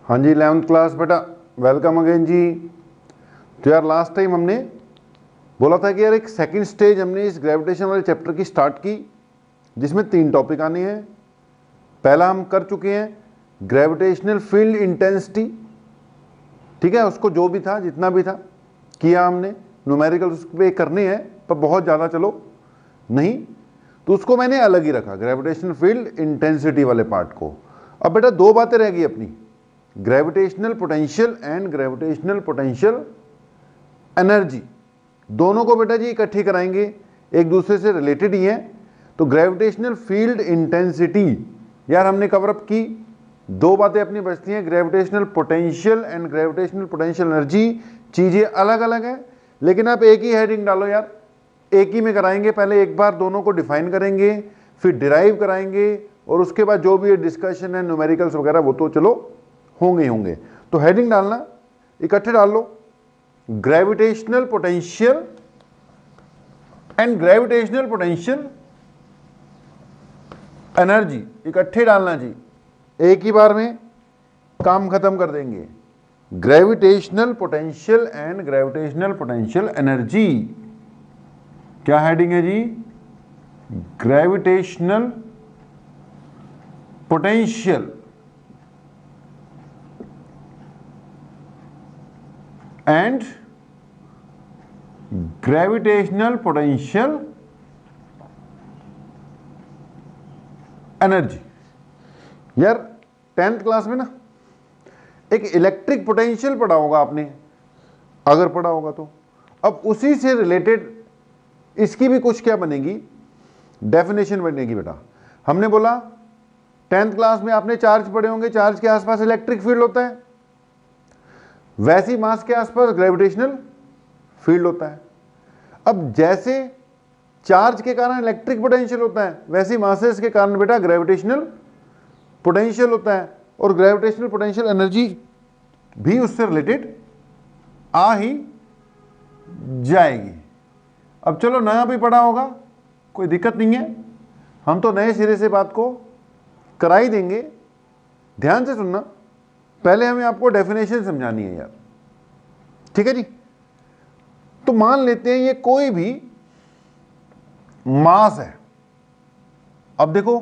हाँ जी 11th class बेटा, welcome again जी। तो यार लास्ट टाइम हमने बोला था कि यार एक सेकंड स्टेज हमने इस ग्रेविटेशन वाले चैप्टर की स्टार्ट की, जिसमें 3 टॉपिक आने हैं। पहला हम कर चुके हैं ग्रेविटेशनल फील्ड इंटेंसिटी, ठीक है, उसको जो भी था जितना भी था किया हमने, न्यूमेरिकल उस पर करने हैं पर बहुत ज़्यादा चलो नहीं, तो उसको मैंने अलग ही रखा ग्रेविटेशनल फील्ड इंटेंसिटी वाले पार्ट को। अब बेटा 2 बातें रह गई अपनी, gravitational potential and gravitational potential energy. दोनों को बेटा जी इकट्ठी कराएंगे, एक दूसरे से रिलेटेड ही है। तो ग्रेविटेशनल फील्ड इंटेंसिटी यार हमने कवर अप की, 2 बातें अपनी बचती हैं, gravitational potential and gravitational potential energy. चीज़ें अलग अलग हैं लेकिन आप एक ही हेडिंग डालो यार, एक ही में कराएंगे। पहले एक बार दोनों को डिफाइन करेंगे, फिर डिराइव कराएंगे, और उसके बाद जो भी डिस्कशन है न्यूमेरिकल्स वगैरह वो तो चलो होंगे ही होंगे। तो हेडिंग डालना, इकट्ठे डाल लो, gravitational potential and gravitational potential energy, इकट्ठे डालना जी, एक ही बार में काम खत्म कर देंगे। Gravitational potential and gravitational potential energy, क्या हेडिंग है जी? Gravitational potential and gravitational potential energy. यार 10th क्लास में ना एक इलेक्ट्रिक पोटेंशियल पढ़ा होगा आपने, अगर पढ़ा होगा तो। अब उसी से रिलेटेड इसकी भी कुछ क्या बनेगी, डेफिनेशन बनेगी बेटा। हमने बोला 10th क्लास में आपने चार्ज पढ़े होंगे, चार्ज के आसपास इलेक्ट्रिक फील्ड होता है, वैसी मास के आसपास ग्रेविटेशनल फील्ड होता है। अब जैसे चार्ज के कारण इलेक्ट्रिक पोटेंशियल होता है, वैसी मासेस के कारण बेटा ग्रेविटेशनल पोटेंशियल होता है, और ग्रेविटेशनल पोटेंशियल एनर्जी भी उससे रिलेटेड आ ही जाएगी। अब चलो नया भी पढ़ा होगा, कोई दिक्कत नहीं है, हम तो नए सिरे से बात को करा ही देंगे। ध्यान से सुनना, पहले हमें आपको डेफिनेशन समझानी है यार, ठीक है जी। तो मान लेते हैं ये कोई भी मास है। अब देखो,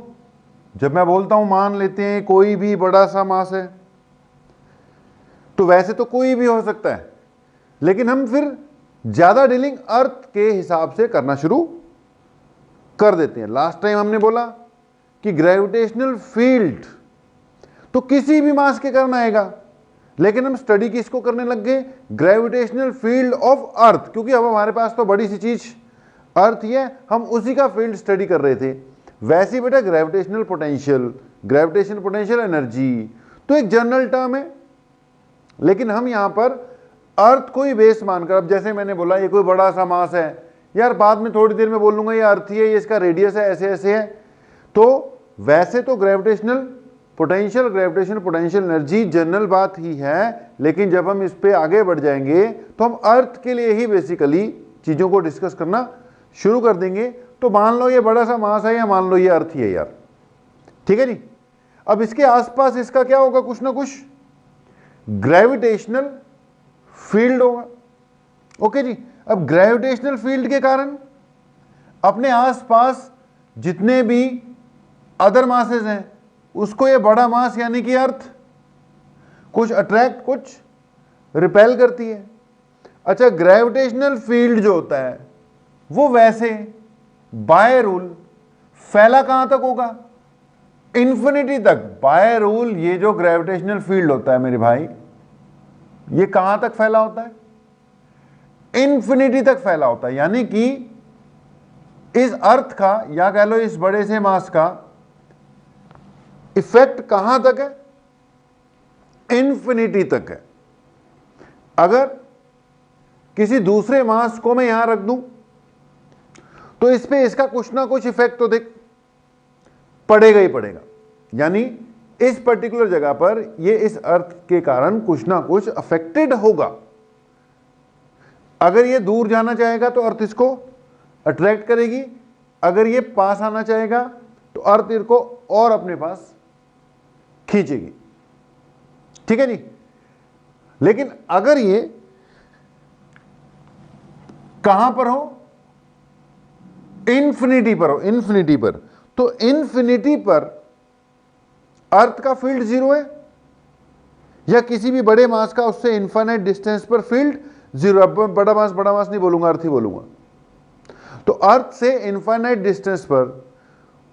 जब मैं बोलता हूं मान लेते हैं कोई भी बड़ा सा मास है, तो वैसे तो कोई भी हो सकता है, लेकिन हम फिर ज्यादा डीलिंग अर्थ के हिसाब से करना शुरू कर देते हैं। लास्ट टाइम हमने बोला कि ग्रेविटेशनल फील्ड तो किसी भी मास के कारण आएगा, लेकिन हम स्टडी किसको करने लग गए, ग्रेविटेशनल फील्ड ऑफ अर्थ, क्योंकि अब हमारे पास तो बड़ी सी चीज अर्थ ही है, हम उसी का फील्ड स्टडी कर रहे थे। वैसे ही बेटा gravitational potential, gravitational potential energy तो एक जनरल टर्म है, लेकिन हम यहां पर अर्थ को ही बेस मानकर, अब जैसे मैंने बोला ये कोई बड़ा सा मास है यार, बाद में थोड़ी देर में बोल लूंगा ये अर्थ ही है, ये इसका रेडियस है, ऐसे ऐसे है। तो वैसे तो gravitational potential, gravitational potential energy general बात ही है, लेकिन जब हम इस पे आगे बढ़ जाएंगे तो हम अर्थ के लिए ही बेसिकली चीजों को डिस्कस करना शुरू कर देंगे। तो मान लो ये बड़ा सा मास है, या मान लो ये अर्थ ही है यार, ठीक है जी। अब इसके आसपास इसका क्या होगा, कुछ ना कुछ ग्रेविटेशनल फील्ड होगा, ओके जी। अब ग्रेविटेशनल फील्ड के कारण अपने आसपास जितने भी अदर मासेस हैं उसको ये बड़ा मास यानी कि अर्थ कुछ अट्रैक्ट कुछ रिपेल करती है। अच्छा, ग्रेविटेशनल फील्ड जो होता है वो वैसे बाय रूल फैला कहां तक होगा, इंफिनिटी तक। बाय रूल ये जो ग्रेविटेशनल फील्ड होता है मेरे भाई, ये कहां तक फैला होता है, इंफिनिटी तक फैला होता है। यानी कि इस अर्थ का, या कह लो इस बड़े से मास का इफेक्ट कहां तक है, इंफिनिटी तक है। अगर किसी दूसरे मास को मैं यहां रख दूं तो इस पे इसका कुछ ना कुछ इफेक्ट तो देख पड़ेगा ही पड़ेगा, यानी इस पर्टिकुलर जगह पर ये इस अर्थ के कारण कुछ ना कुछ अफेक्टेड होगा। अगर ये दूर जाना चाहेगा तो अर्थ इसको अट्रैक्ट करेगी, अगर ये पास आना चाहेगा तो अर्थ इसको और अपने पास खींचेगी। ठीक है जी। लेकिन अगर ये कहां पर हो, इन्फिनिटी पर हो, इन्फिनिटी पर, तो इन्फिनिटी पर अर्थ का फील्ड जीरो है, या किसी भी बड़े मास का उससे इनफाइनाइट डिस्टेंस पर फील्ड जीरो। अब बड़ा मास नहीं बोलूंगा, अर्थ ही बोलूंगा। तो अर्थ से इनफाइनाइट डिस्टेंस पर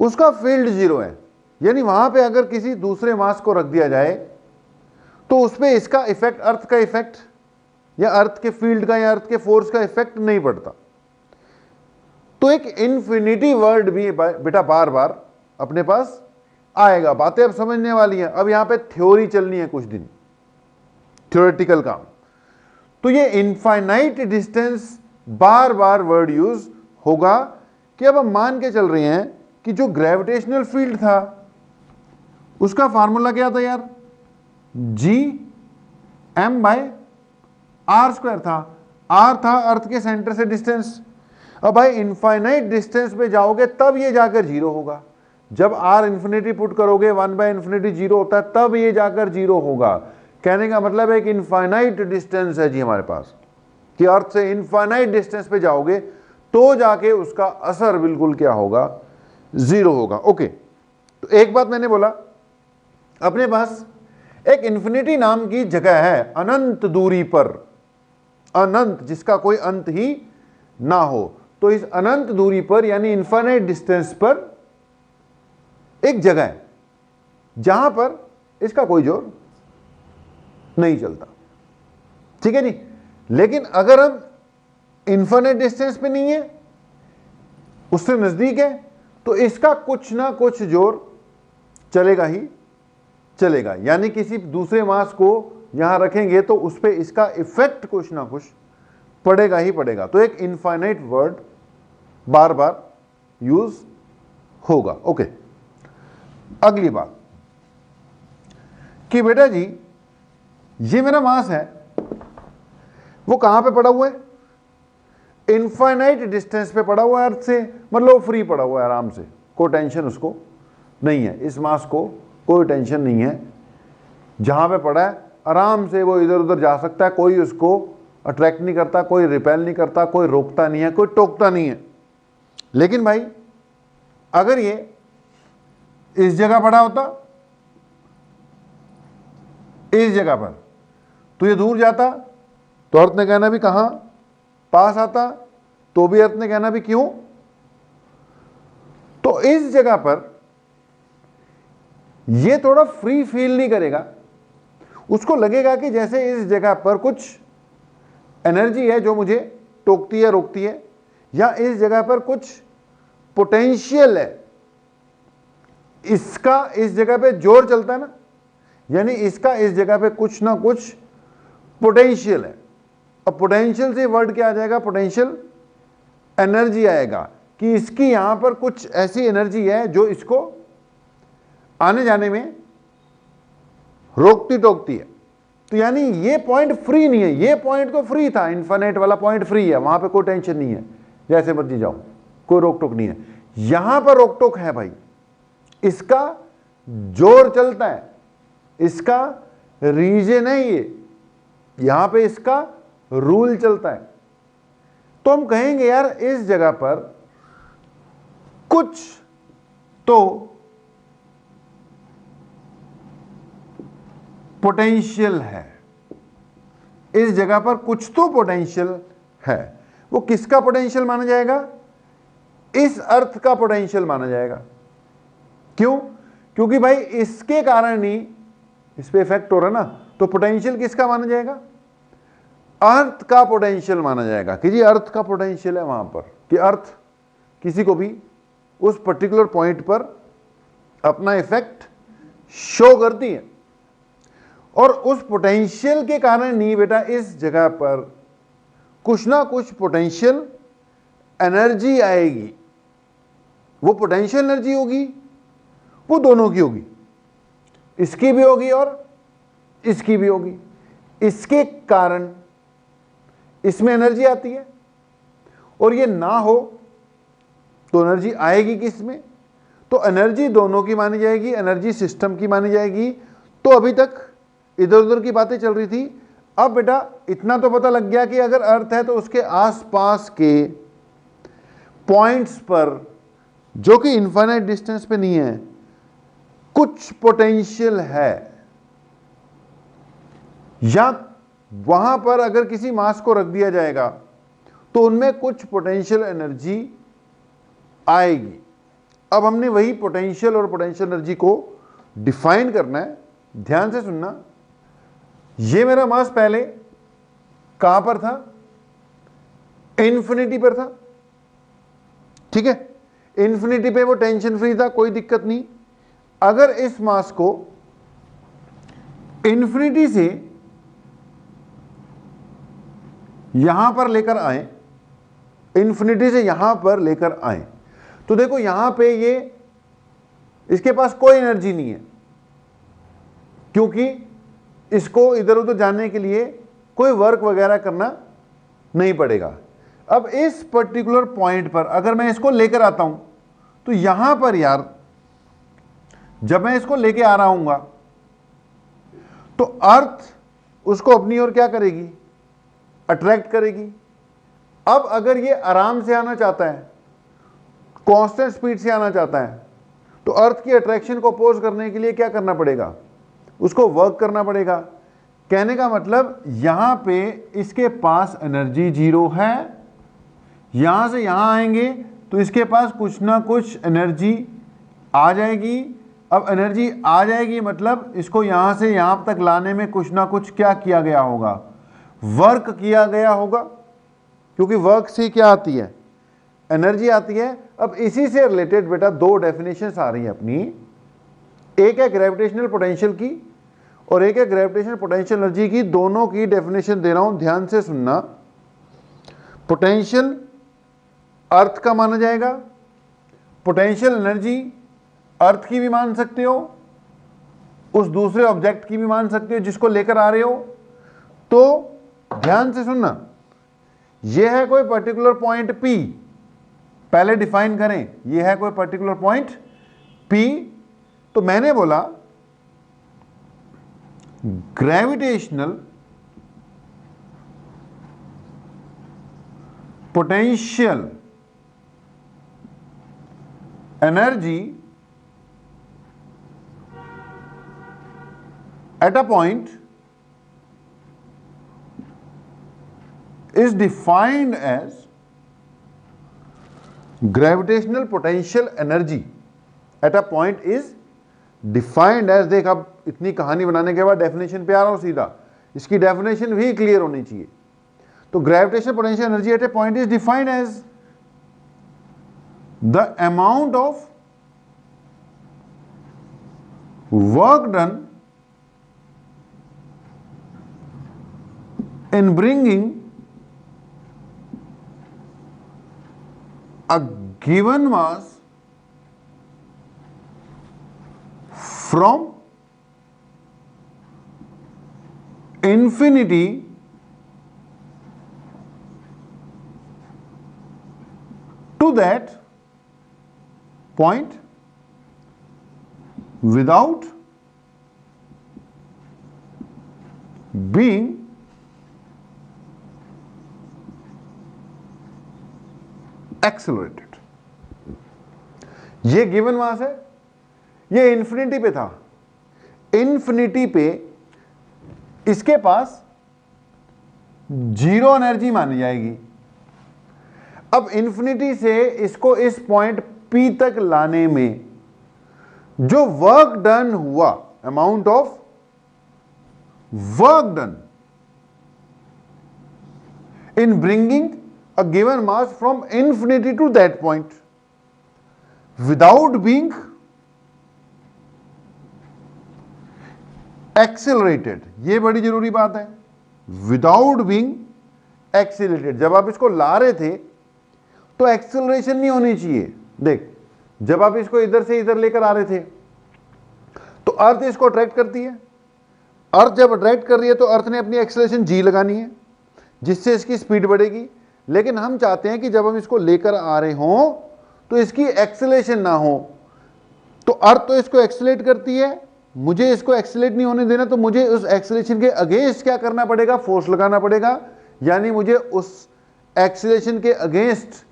उसका फील्ड जीरो है, यानी वहां पे अगर किसी दूसरे मास को रख दिया जाए तो उस पर इसका इफेक्ट, अर्थ का इफेक्ट या अर्थ के फील्ड का या अर्थ के फोर्स का इफेक्ट नहीं पड़ता। तो एक इन्फिनिटी वर्ड भी बेटा बार बार अपने पास आएगा। बातें अब समझने वाली हैं। अब यहां पे थ्योरी चलनी है कुछ दिन, थ्योरेटिकल काम। तो ये इनफाइनाइट डिस्टेंस बार बार वर्ड यूज होगा कि अब हम मान के चल रहे हैं कि जो ग्रेविटेशनल फील्ड था उसका फार्मूला क्या था यार, Gm/r² था। r था अर्थ के सेंटर से डिस्टेंस। अब भाई इनफाइनाइट डिस्टेंस पे जाओगे तब ये जाकर जीरो होगा। जब r इंफिनिटी पुट करोगे 1/∞ जीरो होता है, तब ये जाकर जीरो होगा। कहने का मतलब है कि इनफाइनाइट डिस्टेंस है जी हमारे पास, कि अर्थ से इनफाइनाइट डिस्टेंस पे जाओगे तो जाके उसका असर बिल्कुल क्या होगा, जीरो होगा। ओके, तो एक बात मैंने बोला, अपने पास एक इन्फिनिटी नाम की जगह है अनंत दूरी पर, अनंत जिसका कोई अंत ही ना हो। तो इस अनंत दूरी पर यानी इनफाइनाइट डिस्टेंस पर एक जगह है जहां पर इसका कोई जोर नहीं चलता, ठीक है जी। लेकिन अगर हम इनफाइनाइट डिस्टेंस पे नहीं है, उससे नजदीक है, तो इसका कुछ ना कुछ जोर चलेगा ही चलेगा। यानी किसी दूसरे मास को यहां रखेंगे तो उस पर इसका इफेक्ट कुछ ना कुछ पड़ेगा ही पड़ेगा। तो एक इनफाइनाइट वर्ड बार बार यूज होगा। ओके, अगली बात कि बेटा जी ये मेरा मास है, वो कहां पे पड़ा हुआ है, इनफाइनाइट डिस्टेंस पे पड़ा हुआ है अर्थ से, मतलब फ्री पड़ा हुआ है आराम से, कोई टेंशन उसको नहीं है। इस मास को कोई टेंशन नहीं है, जहां पे पड़ा है आराम से वो इधर उधर जा सकता है, कोई उसको अट्रैक्ट नहीं करता, कोई रिपेल नहीं करता, कोई रोकता नहीं है, कोई टोकता नहीं है। लेकिन भाई अगर ये इस जगह पड़ा होता, इस जगह पर, तो ये दूर जाता तो अर्थ ने कहना भी कहां, पास आता तो भी अर्थ ने कहना भी क्यों। तो इस जगह पर ये थोड़ा फ्री फील नहीं करेगा, उसको लगेगा कि जैसे इस जगह पर कुछ एनर्जी है जो मुझे टोकती है, रोकती है, या इस जगह पर कुछ पोटेंशियल है, इसका इस जगह पे जोर चलता है ना, यानी इसका इस जगह पे कुछ ना कुछ पोटेंशियल है। अब पोटेंशियल से वर्ड क्या आ जाएगा, पोटेंशियल एनर्जी आएगा, कि इसकी यहां पर कुछ ऐसी एनर्जी है जो इसको आने जाने में रोकती टोकती है। तो यानी ये पॉइंट फ्री नहीं है, ये पॉइंट तो फ्री था, इनफाइनाइट वाला पॉइंट फ्री है, वहां पे कोई टेंशन नहीं है, जैसे मर्जी जाओ, कोई रोक टोक नहीं है। यहां पर रोक टोक है भाई, इसका जोर चलता है, इसका रीजन है ये, यहां पे इसका रूल चलता है। तो हम कहेंगे यार इस जगह पर कुछ तो पोटेंशियल है, इस जगह पर कुछ तो पोटेंशियल है। वो किसका पोटेंशियल माना जाएगा, इस अर्थ का पोटेंशियल माना जाएगा। क्यों, क्योंकि भाई इसके कारण ही इस पे इफेक्ट हो रहा है ना, तो पोटेंशियल किसका माना जाएगा, अर्थ का पोटेंशियल माना जाएगा, कि जी अर्थ का पोटेंशियल है वहां पर, कि अर्थ किसी को भी उस पर्टिकुलर पॉइंट पर अपना इफेक्ट शो करती है। और उस पोटेंशियल के कारण ही बेटा इस जगह पर कुछ ना कुछ पोटेंशियल एनर्जी आएगी। वो पोटेंशियल एनर्जी होगी, वो दोनों की होगी, इसकी भी होगी और इसकी भी होगी। इसके कारण इसमें एनर्जी आती है, और ये ना हो तो एनर्जी आएगी किस में, तो एनर्जी दोनों की मानी जाएगी, एनर्जी सिस्टम की मानी जाएगी। तो अभी तक इधर उधर की बातें चल रही थी। अब बेटा इतना तो पता लग गया कि अगर अर्थ है तो उसके आसपास के पॉइंट्स पर, जो कि इनफाइनाइट डिस्टेंस पे नहीं है, कुछ पोटेंशियल है, या वहां पर अगर किसी मास को रख दिया जाएगा तो उनमें कुछ पोटेंशियल एनर्जी आएगी। अब हमने वही पोटेंशियल और पोटेंशियल एनर्जी को डिफाइन करना है। ध्यान से सुनना, ये मेरा मास पहले कहां पर था? इन्फिनिटी पर था, ठीक है। इन्फिनिटी पे वो टेंशन फ्री था, कोई दिक्कत नहीं। अगर इस मास को इन्फिनिटी से यहां पर लेकर आए, इन्फिनिटी से यहां पर लेकर आए, तो देखो यहां पे ये, इसके पास कोई एनर्जी नहीं है, क्योंकि इसको इधर उधर जाने के लिए कोई वर्क वगैरह करना नहीं पड़ेगा। अब इस पर्टिकुलर पॉइंट पर अगर मैं इसको लेकर आता हूं, तो यहां पर यार जब मैं इसको लेके आ रहा हूंगा तो अर्थ उसको अपनी ओर क्या करेगी? अट्रैक्ट करेगी। अब अगर ये आराम से आना चाहता है, कांस्टेंट स्पीड से आना चाहता है, तो अर्थ की अट्रैक्शन को अपोज करने के लिए क्या करना पड़ेगा? उसको वर्क करना पड़ेगा। कहने का मतलब यहां पे इसके पास एनर्जी जीरो है, यहां से यहां आएंगे तो इसके पास कुछ ना कुछ एनर्जी आ जाएगी। अब एनर्जी आ जाएगी मतलब इसको यहां से यहां तक लाने में कुछ ना कुछ क्या किया गया होगा? वर्क किया गया होगा, क्योंकि वर्क से क्या आती है? एनर्जी आती है। अब इसी से रिलेटेड बेटा दो डेफिनेशंस आ रही हैं अपनी, एक है ग्रेविटेशनल पोटेंशियल की और एक है ग्रेविटेशनल पोटेंशियल एनर्जी की। दोनों की डेफिनेशन दे रहा हूं, ध्यान से सुनना। पोटेंशियल अर्थ का माना जाएगा, पोटेंशियल एनर्जी अर्थ की भी मान सकते हो, उस दूसरे ऑब्जेक्ट की भी मान सकते हो जिसको लेकर आ रहे हो। तो ध्यान से सुनना, यह है कोई पर्टिकुलर पॉइंट P, पहले डिफाइन करें, यह है कोई पर्टिकुलर पॉइंट P। तो मैंने बोला gravitational potential energy at a point is defined as gravitational potential energy at a point is defined as, देख अब इतनी कहानी बनाने के बाद डेफिनेशन पे आ रहा हूं सीधा, इसकी डेफिनेशन भी क्लियर होनी चाहिए। तो gravitational potential energy at a point is defined as the amount of work done in bringing a given mass from infinity to that point without being accelerated. ये गिवन मास है, ये infinity पे था, infinity पे इसके पास zero energy मानी जाएगी। अब इंफिनिटी से इसको इस पॉइंट P तक लाने में जो वर्क डन हुआ, amount of work done in bringing a given mass from infinity to that point without being accelerated, ये बड़ी जरूरी बात है, without being accelerated। जब आप इसको ला रहे थे तो एक्सेलरेशन नहीं होनी चाहिए। देख, जब आप इसको इधर से इधर लेकर आ रहे थे तो अर्थ इसको अट्रैक्ट करती है, अर्थ जब अट्रैक्ट कर रही है तो अर्थ ने अपनी एक्सेलरेशन जी लगानी है, जिससे इसकी स्पीड बढ़ेगी। लेकिन हम चाहते हैं कि जब हम इसको लेकर आ रहे हों तो इसकी एक्सेलरेशन ना हो, तो अर्थ तो इसको एक्सेलरेट करती है, मुझे इसको एक्सीलरेट नहीं होने देना, तो मुझे उस एक्सीलरेशन के अगेंस्ट क्या करना पड़ेगा, फोर्स लगाना पड़ेगा, यानी मुझे उस एक्सीलरेशन के अगेंस्ट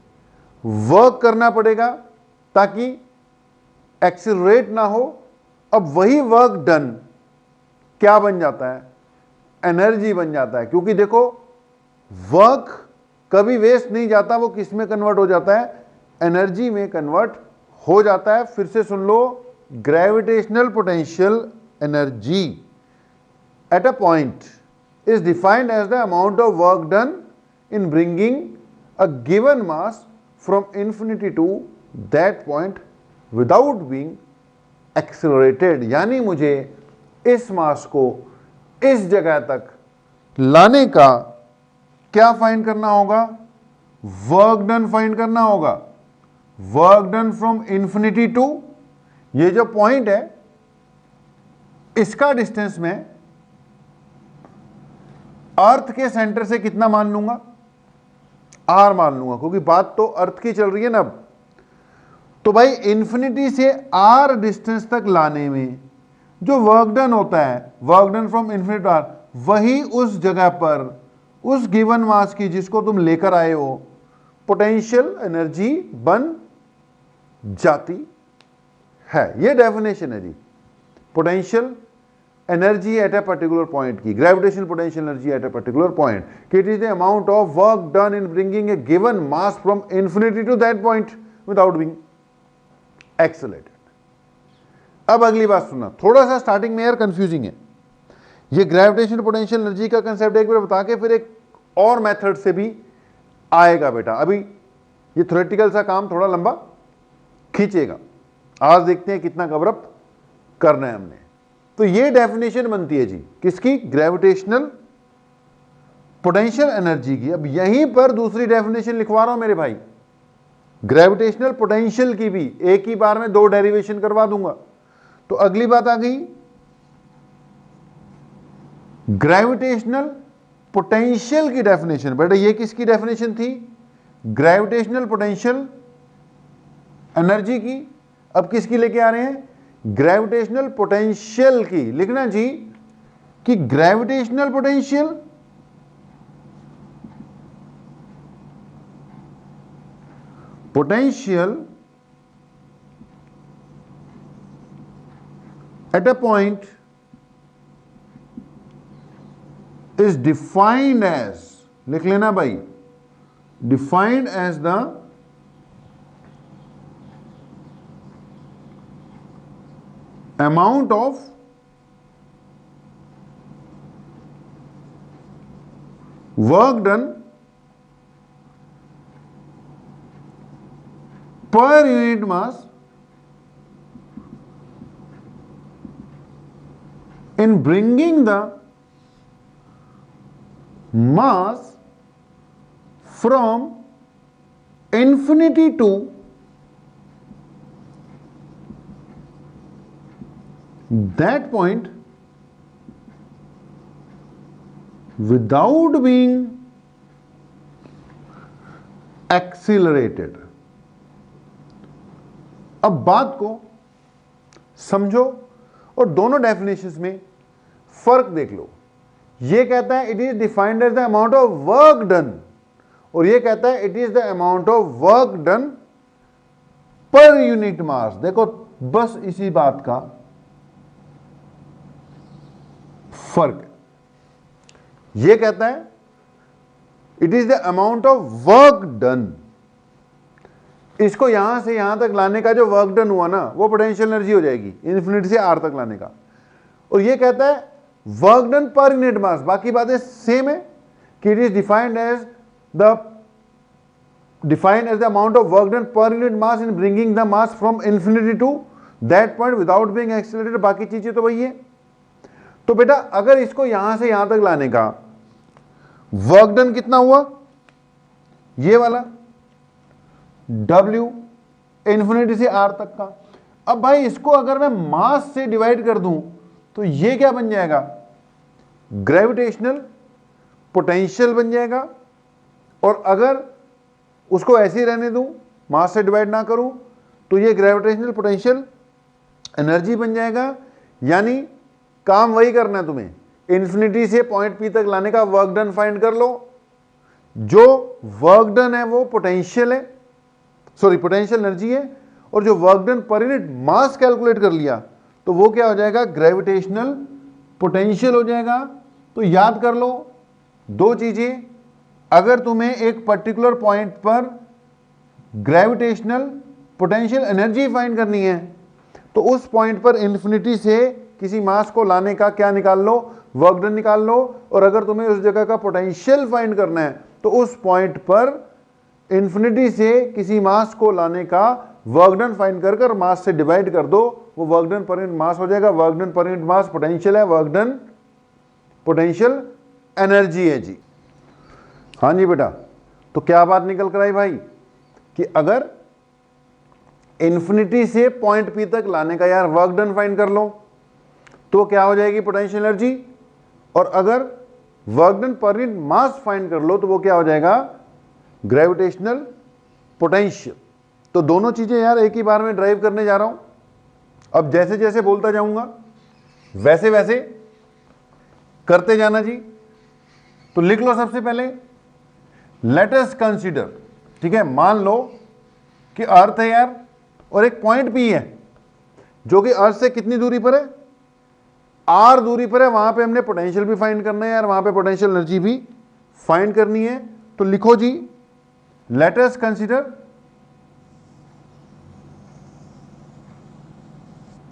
वर्क करना पड़ेगा ताकि एक्सीलरेट ना हो। अब वही वर्क डन क्या बन जाता है, एनर्जी बन जाता है, क्योंकि देखो वर्क कभी वेस्ट नहीं जाता, वो किस में कन्वर्ट हो जाता है, एनर्जी में कन्वर्ट हो जाता है। फिर से सुन लो, gravitational potential energy at a point is defined as the amount of work done in bringing a given mass from infinity to that point without being accelerated। यानी मुझे इस मास को इस जगह तक लाने का क्या फाइंड करना होगा, वर्क डन फाइंड करना होगा। Work done from infinity to, ये जो पॉइंट है इसका डिस्टेंस में अर्थ के सेंटर से कितना मान लूंगा, आर मान लूंगा, क्योंकि बात तो अर्थ की चल रही है ना अब। तो भाई इंफिनिटी से आर डिस्टेंस तक लाने में जो वर्क डन होता है, work done from infinity to R, वही उस जगह पर उस गिवन मास की जिसको तुम लेकर आए हो पोटेंशियल एनर्जी बन जाती है। ये डेफिनेशन है जी potential energy at a particular point की, gravitational potential energy at a particular point, कि it is the amount of work done in bringing a given mass from infinity to that point without being accelerated. अब अगली बात सुनना, थोड़ा सा starting में यार कंफ्यूजिंग है ये ग्रेविटेशनल पोटेंशियल एनर्जी का कंसेप्ट, एक बार बता के फिर एक और मेथड से भी आएगा बेटा। अभी ये थ्योरेटिकल सा काम थोड़ा लंबा खींचेगा, आज देखते हैं कितना कवर अप करना है हमने। तो ये डेफिनेशन बनती है जी किसकी, ग्रेविटेशनल पोटेंशियल एनर्जी की। अब यहीं पर दूसरी डेफिनेशन लिखवा रहा हूं मेरे भाई, ग्रेविटेशनल पोटेंशियल की भी एक ही बार में दो डेरिवेशन करवा दूंगा। तो अगली बात आ गई ग्रेविटेशनल पोटेंशियल की डेफिनेशन। बेटा ये किसकी डेफिनेशन थी, ग्रेविटेशनल पोटेंशियल एनर्जी की। अब किसकी लेके आ रहे हैं, ग्रेविटेशनल पोटेंशियल की। लिखना जी कि gravitational potential at a point is defined as, लिख लेना भाई, defined as the amount of work done per unit mass in bringing the mass from infinity to that point without being accelerated। अब बात को समझो और दोनों डेफिनेशंस में फर्क देख लो। ये कहता है it is defined as the amount of work done, और ये कहता है it is the amount of work done पर यूनिट मास। देखो बस इसी बात का फर्क है। ये कहता है it is the amount of work done, इसको यहां से यहां तक लाने का जो वर्क डन हुआ ना वो पोटेंशियल एनर्जी हो जाएगी इन्फिनिटी से आर तक लाने का। और ये कहता है वर्क डन पर यूनिट मास, बाकी बातें सेम है कि it is defined as the amount of work done पर unit mass in bringing the mass from infinity to that point without being accelerated. बाकी चीजें तो वही है। तो बेटा अगर इसको यहां से यहां तक लाने का वर्क डन कितना हुआ, ये वाला W इन्फिनिटी से R तक का। अब भाई इसको अगर मैं मास से डिवाइड कर दूं तो ये क्या बन जाएगा, ग्रेविटेशनल पोटेंशियल बन जाएगा। और अगर उसको ऐसे ही रहने दूं, मास से डिवाइड ना करूं, तो ये ग्रेविटेशनल पोटेंशियल एनर्जी बन जाएगा। यानी काम वही करना है तुम्हें, इन्फिनिटी से पॉइंट पी तक लाने का वर्क डन फाइंड कर लो। जो वर्क डन है वो पोटेंशियल है, सॉरी पोटेंशियल एनर्जी है, और जो वर्क डन पर यूनिट मास कैलकुलेट कर लिया तो वो क्या हो जाएगा, ग्रेविटेशनल पोटेंशियल हो जाएगा। तो याद कर लो दो चीजें, अगर तुम्हें एक पर्टिकुलर पॉइंट पर ग्रेविटेशनल पोटेंशियल एनर्जी फाइंड करनी है तो उस पॉइंट पर इन्फिनिटी से किसी मास को लाने का क्या निकाल लो, वर्क डन निकाल लो। और अगर तुम्हें उस जगह का पोटेंशियल फाइंड करना है तो उस पॉइंट पर इन्फिनिटी से किसी मास को लाने का वर्क डन फाइंड कर मास से डिवाइड कर दो, वो वर्क डन पर यूनिट मास हो जाएगा। वर्क डन पर यूनिट मास पोटेंशियल है, वर्क डन पोटेंशियल एनर्जी है जी। हाँ जी बेटा, तो क्या बात निकल कर आई भाई कि अगर इन्फिनिटी से पॉइंट पी तक लाने का यार वर्क डन फाइंड कर लो तो क्या हो जाएगी, पोटेंशियल एनर्जी। और अगर वर्क डन पर यूनिट मास फाइंड कर लो तो वो क्या हो जाएगा, ग्रेविटेशनल पोटेंशियल। तो दोनों चीजें यार एक ही बार में ड्राइव करने जा रहा हूं। अब जैसे जैसे बोलता जाऊंगा वैसे वैसे करते जाना जी। तो लिख लो सबसे पहले, लेट अस कंसीडर, ठीक है, मान लो कि अर्थ है यार और एक पॉइंट पी है जो कि अर्थ से कितनी दूरी पर है, आर दूरी पर है। वहां पे हमने पोटेंशियल भी फाइंड करना है यार, वहां पे पोटेंशियल एनर्जी भी फाइंड करनी है। तो लिखो जी, let us consider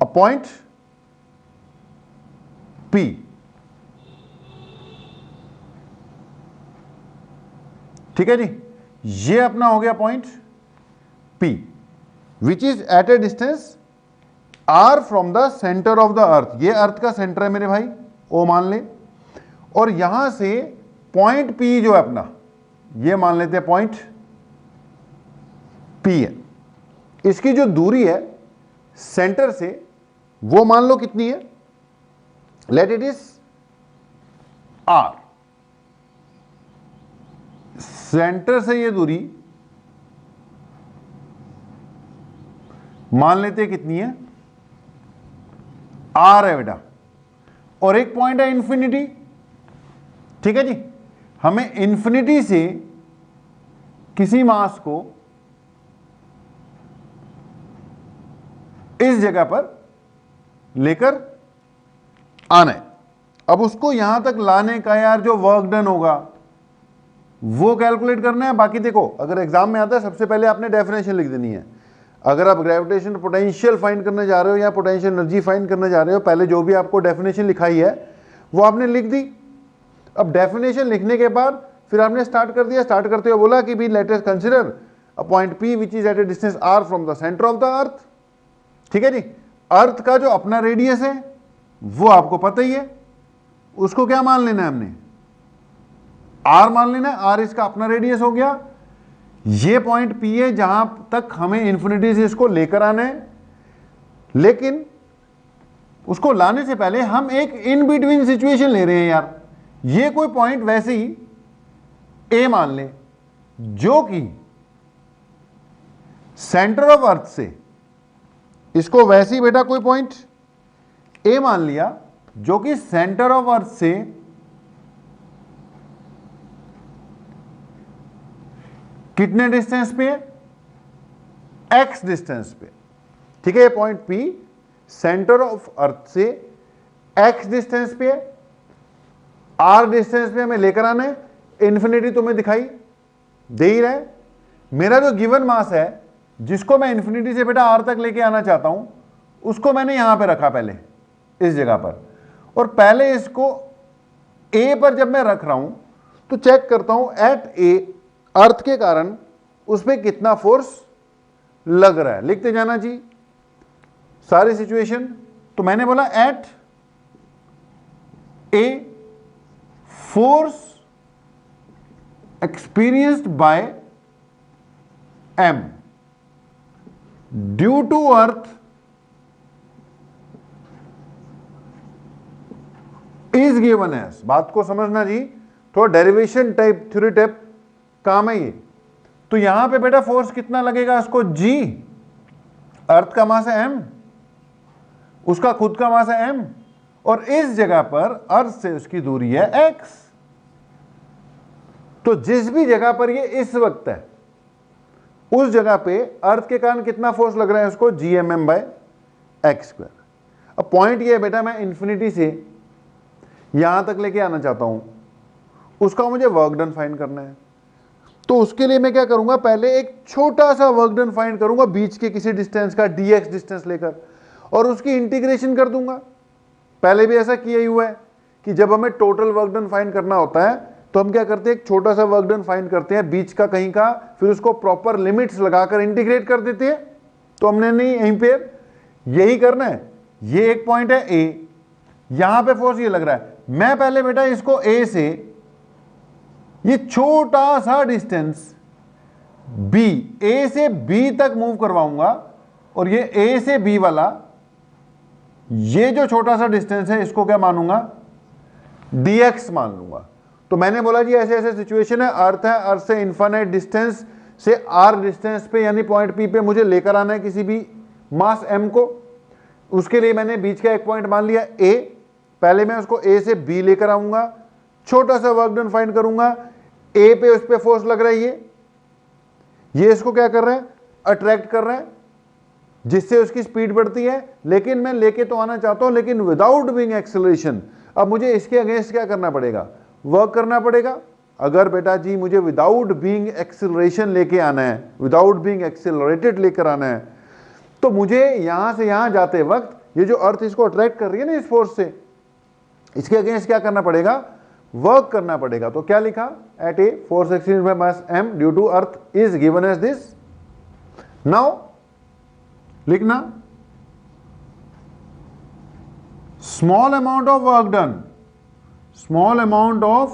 a point P. ठीक है जी, ये अपना हो गया point P which is at a distance R from the centre of the earth. ये अर्थ का सेंटर है मेरे भाई, ओ मान ले। और यहां से पॉइंट P जो है अपना, ये मान लेते हैं पॉइंट P है। इसकी जो दूरी है सेंटर से वो मान लो कितनी है, let it is R। Centre से ये दूरी मान लेते हैं कितनी है, R है बेटा। और एक पॉइंट है इंफिनिटी, ठीक है जी। हमें इंफिनिटी से किसी मास को इस जगह पर लेकर आना है। अब उसको यहां तक लाने का यार जो वर्क डन होगा वो कैलकुलेट करना है। बाकी देखो, अगर एग्जाम में आता है सबसे पहले आपने डेफिनेशन लिख देनी है। अगर आप ग्रेविटेशन पोटेंशियल फाइंड करने जा रहे हो या पोटेंशियल एनर्जी फाइंड करने जा रहे हो, पहले जो भी आपको डेफिनेशन लिखाई है वो आपने लिख दी। अब डेफिनेशन लिखने के बाद फिर आपने स्टार्ट कर दिया। स्टार्ट करते हुए बोला कि भी let us consider a point P which is at a distance R from the centre of the earth. ठीक है जी, अर्थ का जो अपना रेडियस है वो आपको पता ही है, उसको क्या मान लेना है हमने, R मान लेना है। R इसका अपना रेडियस हो गया। ये पॉइंट P है जहां तक हमें इंफिनिटी से इसको लेकर आना है। लेकिन उसको लाने से पहले हम एक इन बिटवीन सिचुएशन ले रहे हैं यार। ये कोई पॉइंट वैसे ही A मान ले जो कि सेंटर ऑफ अर्थ से, इसको वैसे ही बेटा कोई पॉइंट A मान लिया जो कि सेंटर ऑफ अर्थ से कितने डिस्टेंस पे है, x डिस्टेंस पे। ठीक है, ये point P centre of earth से x डिस्टेंस पे है, r डिस्टेंस पे हमें लेकर आना है। इंफिनिटी तुम्हें दिखाई दे ही रहा है। मेरा जो गिवन मास है जिसको मैं इंफिनिटी से बेटा r तक लेके आना चाहता हूं, उसको मैंने यहां पे रखा पहले इस जगह पर। और पहले इसको A पर जब मैं रख रहा हूं तो चेक करता हूं एट A अर्थ के कारण उस पर कितना फोर्स लग रहा है। लिखते जाना जी सारी सिचुएशन। तो मैंने बोला at a force experienced by M due to earth is given as. बात को समझना जी, थोड़ा डेरिवेशन टाइप थ्योरी टाइप काम है ये। तो यहां पे बेटा फोर्स कितना लगेगा, इसको G, अर्थ का मास है M, उसका खुद का मास है m, और इस जगह पर अर्थ से उसकी दूरी है x। तो जिस भी जगह पर ये इस वक्त है, उस जगह पे अर्थ के कारण कितना फोर्स लग रहा है उसको, gmm/x²। अब पॉइंट ये है बेटा, मैं इंफिनिटी से यहां तक लेके आना चाहता हूं, उसका मुझे वर्क डन फाइंड करना है। तो उसके लिए मैं क्या करूंगा, पहले एक छोटा सा वर्क डन फाइंड करूंगा बीच के किसी डिस्टेंस का, dx डिस्टेंस लेकर, और उसकी इंटीग्रेशन कर दूंगा। पहले भी ऐसा किया ही हुआ है कि जब हमें टोटल वर्क डन फाइंड करना होता है तो हम क्या करते हैं, एक छोटा सा वर्क डन फाइंड करते हैं बीच का कहीं का, फिर उसको प्रॉपर लिमिट्स लगाकर इंटीग्रेट कर देते हैं। तो हमने नहीं यहीं पे यही करना है। ये एक पॉइंट है ए, यहां पे फोर्स ये लग रहा है, मैं पहले बेटा इसको ए से ये छोटा सा डिस्टेंस बी, ए से बी तक मूव करवाऊंगा, और ये ए से बी वाला ये जो छोटा सा डिस्टेंस है इसको क्या मानूंगा, dx मान लूंगा। तो मैंने बोला जी ऐसे ऐसे सिचुएशन है, अर्थ है, अर्थ से इन्फिनिट डिस्टेंस से r डिस्टेंस पे यानी पॉइंट P पे मुझे लेकर आना है किसी भी मास m को। उसके लिए मैंने बीच का एक पॉइंट मान लिया a, पहले मैं उसको a से b लेकर आऊंगा, छोटा सा वर्क डन फाइंड करूंगा, a पे उस पे फोर्स लग रहा है, ये इसको क्या कर रहे हैं, अट्रैक्ट कर रहे हैं, जिससे उसकी स्पीड बढ़ती है। लेकिन मैं लेके तो आना चाहता हूं, लेकिन विदाउट बीइंग एक्सेलरेशन। अब मुझे इसके अगेंस्ट क्या करना पड़ेगा, वर्क करना पड़ेगा। अगर बेटा जी मुझे विदाउट बीइंग एक्सेलरेशन लेके आना है, विदाउट बीइंग एक्सेलरेटेड लेकर आना है, तो मुझे यहां से यहां जाते वक्त ये जो अर्थ इसको अट्रैक्ट कर रही है ना इस फोर्स से, इसके अगेंस्ट क्या करना पड़ेगा, वर्क करना पड़ेगा। तो क्या लिखा, at a force exchange by mass m due to earth is given as this. Now लिखना, small amount of work done, small amount of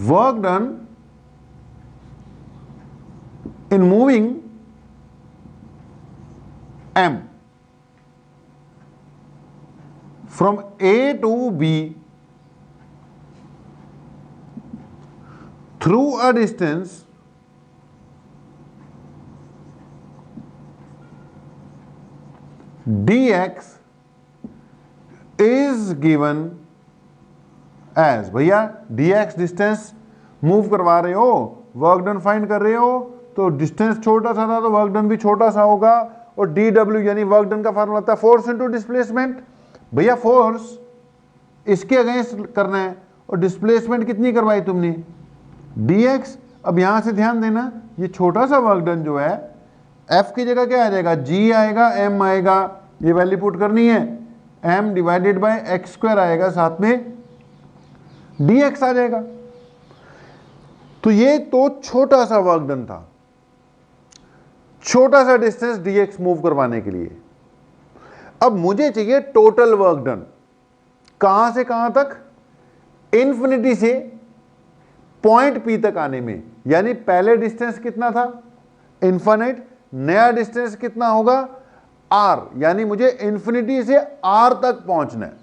work done in moving m from A to B through a distance dx is given as, भैया dx distance move करवा रहे हो, work done find कर रहे हो, तो distance छोटा सा था तो वर्क डन भी छोटा सा होगा, और dw यानी वर्क डन का फार्मूला था फोर्स इनटू डिस्प्लेसमेंट। भैया फोर्स इसके अगेंस्ट करना है, और डिस्प्लेसमेंट कितनी करवाई तुमने, dx। अब यहां से ध्यान देना, ये छोटा सा वर्क डन जो है f की जगह क्या आ जाएगा, g आएगा, m आएगा, ये वैल्यू पुट करनी है, m डिवाइडेड बाय x² आएगा, साथ में dx आ जाएगा। तो ये तो छोटा सा वर्क डन था, छोटा सा डिस्टेंस dx मूव करवाने के लिए। अब मुझे चाहिए टोटल वर्क डन, कहां से कहां तक, इंफिनिटी से पॉइंट P तक आने में। यानी पहले डिस्टेंस कितना था, इनफिनिट, नया डिस्टेंस कितना होगा, r, यानी मुझे इंफिनिटी से r तक पहुंचना है।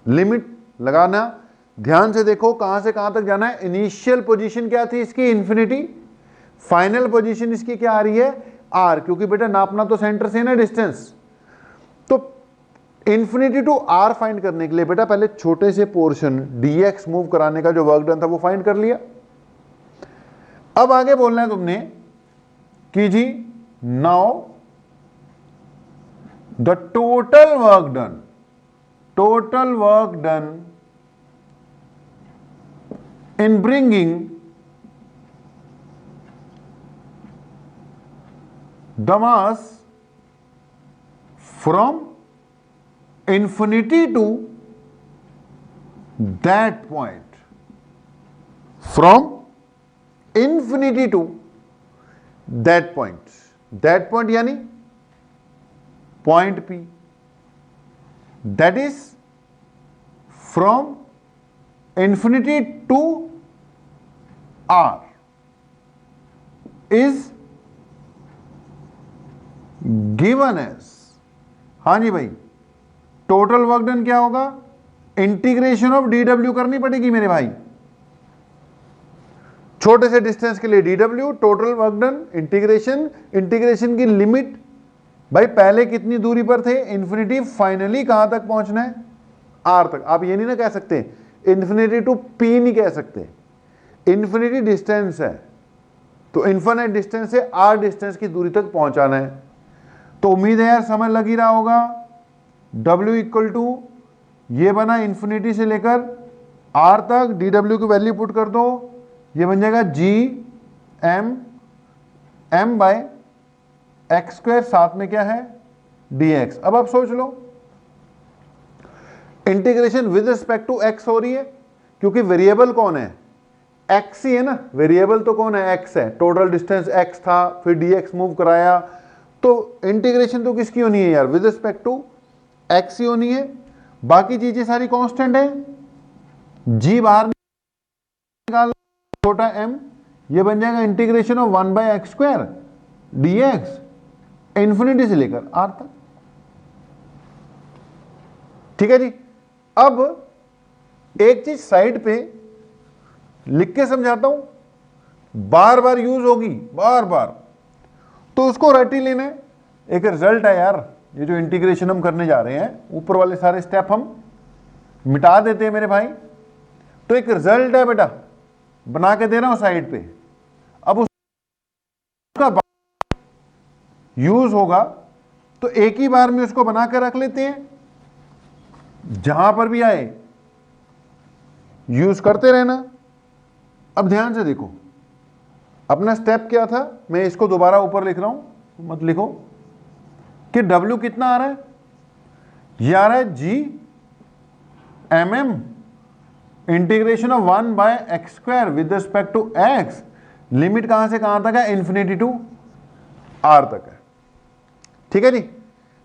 लिमिट लगाना, ध्यान से देखो कहां से कहां तक जाना है। इनिशियल पोजीशन क्या थी इसकी, इंफिनिटी, फाइनल पोजीशन इसकी क्या आ रही है, r, क्योंकि बेटा नापना तो सेंटर से ना डिस्टेंस। तो इंफिनिटी टू r फाइंड करने के लिए बेटा पहले छोटे से पोर्शन dx मूव कराने का जो वर्क डन था वो फाइंड कर लिया। अब आगे बोलना है तुमने कि जी now the total work done in bringing the mass from infinity to that point, from infinity to that point यानी point P, that is from infinity to r is given as, हाँ जी भाई, टोटल वर्क डन क्या होगा, integration of dw करनी पड़ेगी मेरे भाई, छोटे से डिस्टेंस के लिए dw, total work done, integration की लिमिट भाई पहले कितनी दूरी पर थे, इन्फिनिटी, फाइनली कहां तक पहुंचना है, आर तक। आप ये नहीं ना कह सकते इन्फिनिटी टू पी, नहीं कह सकते, इन्फिनिटी डिस्टेंस है, तो इन्फिनिट डिस्टेंस से आर डिस्टेंस की दूरी तक पहुंचाना है। तो उम्मीद है यार समझ लग ही रहा होगा। W इक्वल टू ये बना इन्फिनिटी से लेकर आर तक, dw की वैल्यू पुट कर दो, ये बन जाएगा m बाय एक्स स्क्वायर, साथ में क्या है dx। अब आप सोच लो, integration with respect to x हो रही है, क्योंकि वेरिएबल कौन है, x ही है ना, वेरिएबल तो कौन है, x है, टोटल डिस्टेंस x था, फिर dx मूव कराया, तो इंटीग्रेशन तो किसकी होनी है यार, विद रिस्पेक्ट टू x ही होनी है। बाकी चीजें सारी कांस्टेंट है, g बाहर निकाल, छोटा m, ये बन जाएगा integration of 1 by x square dx, infinity से लेकर r तक। ठीक है जी। अब एक चीज साइड पे लिख के समझाता हूं, बार बार यूज होगी, बार बार, तो उसको रट ही लेना है। एक रिजल्ट है यार, ये जो इंटीग्रेशन हम करने जा रहे हैं, ऊपर वाले सारे स्टेप हम मिटा देते हैं मेरे भाई। तो एक रिजल्ट है बेटा, बना के दे रहा हूं साइड पे। अब उसका यूज होगा तो एक ही बार में उसको बना के रख लेते हैं, जहां पर भी आए यूज करते रहना। अब ध्यान से देखो, अपना स्टेप क्या था, मैं इसको दोबारा ऊपर लिख रहा हूं, मत लिखो, कि W कितना आ रहा है, ये आ रहा है G mm integration of 1 by x square with respect to x, limit कहां से कहां तक है, इन्फिनिटी टू r तक है। ठीक है जी।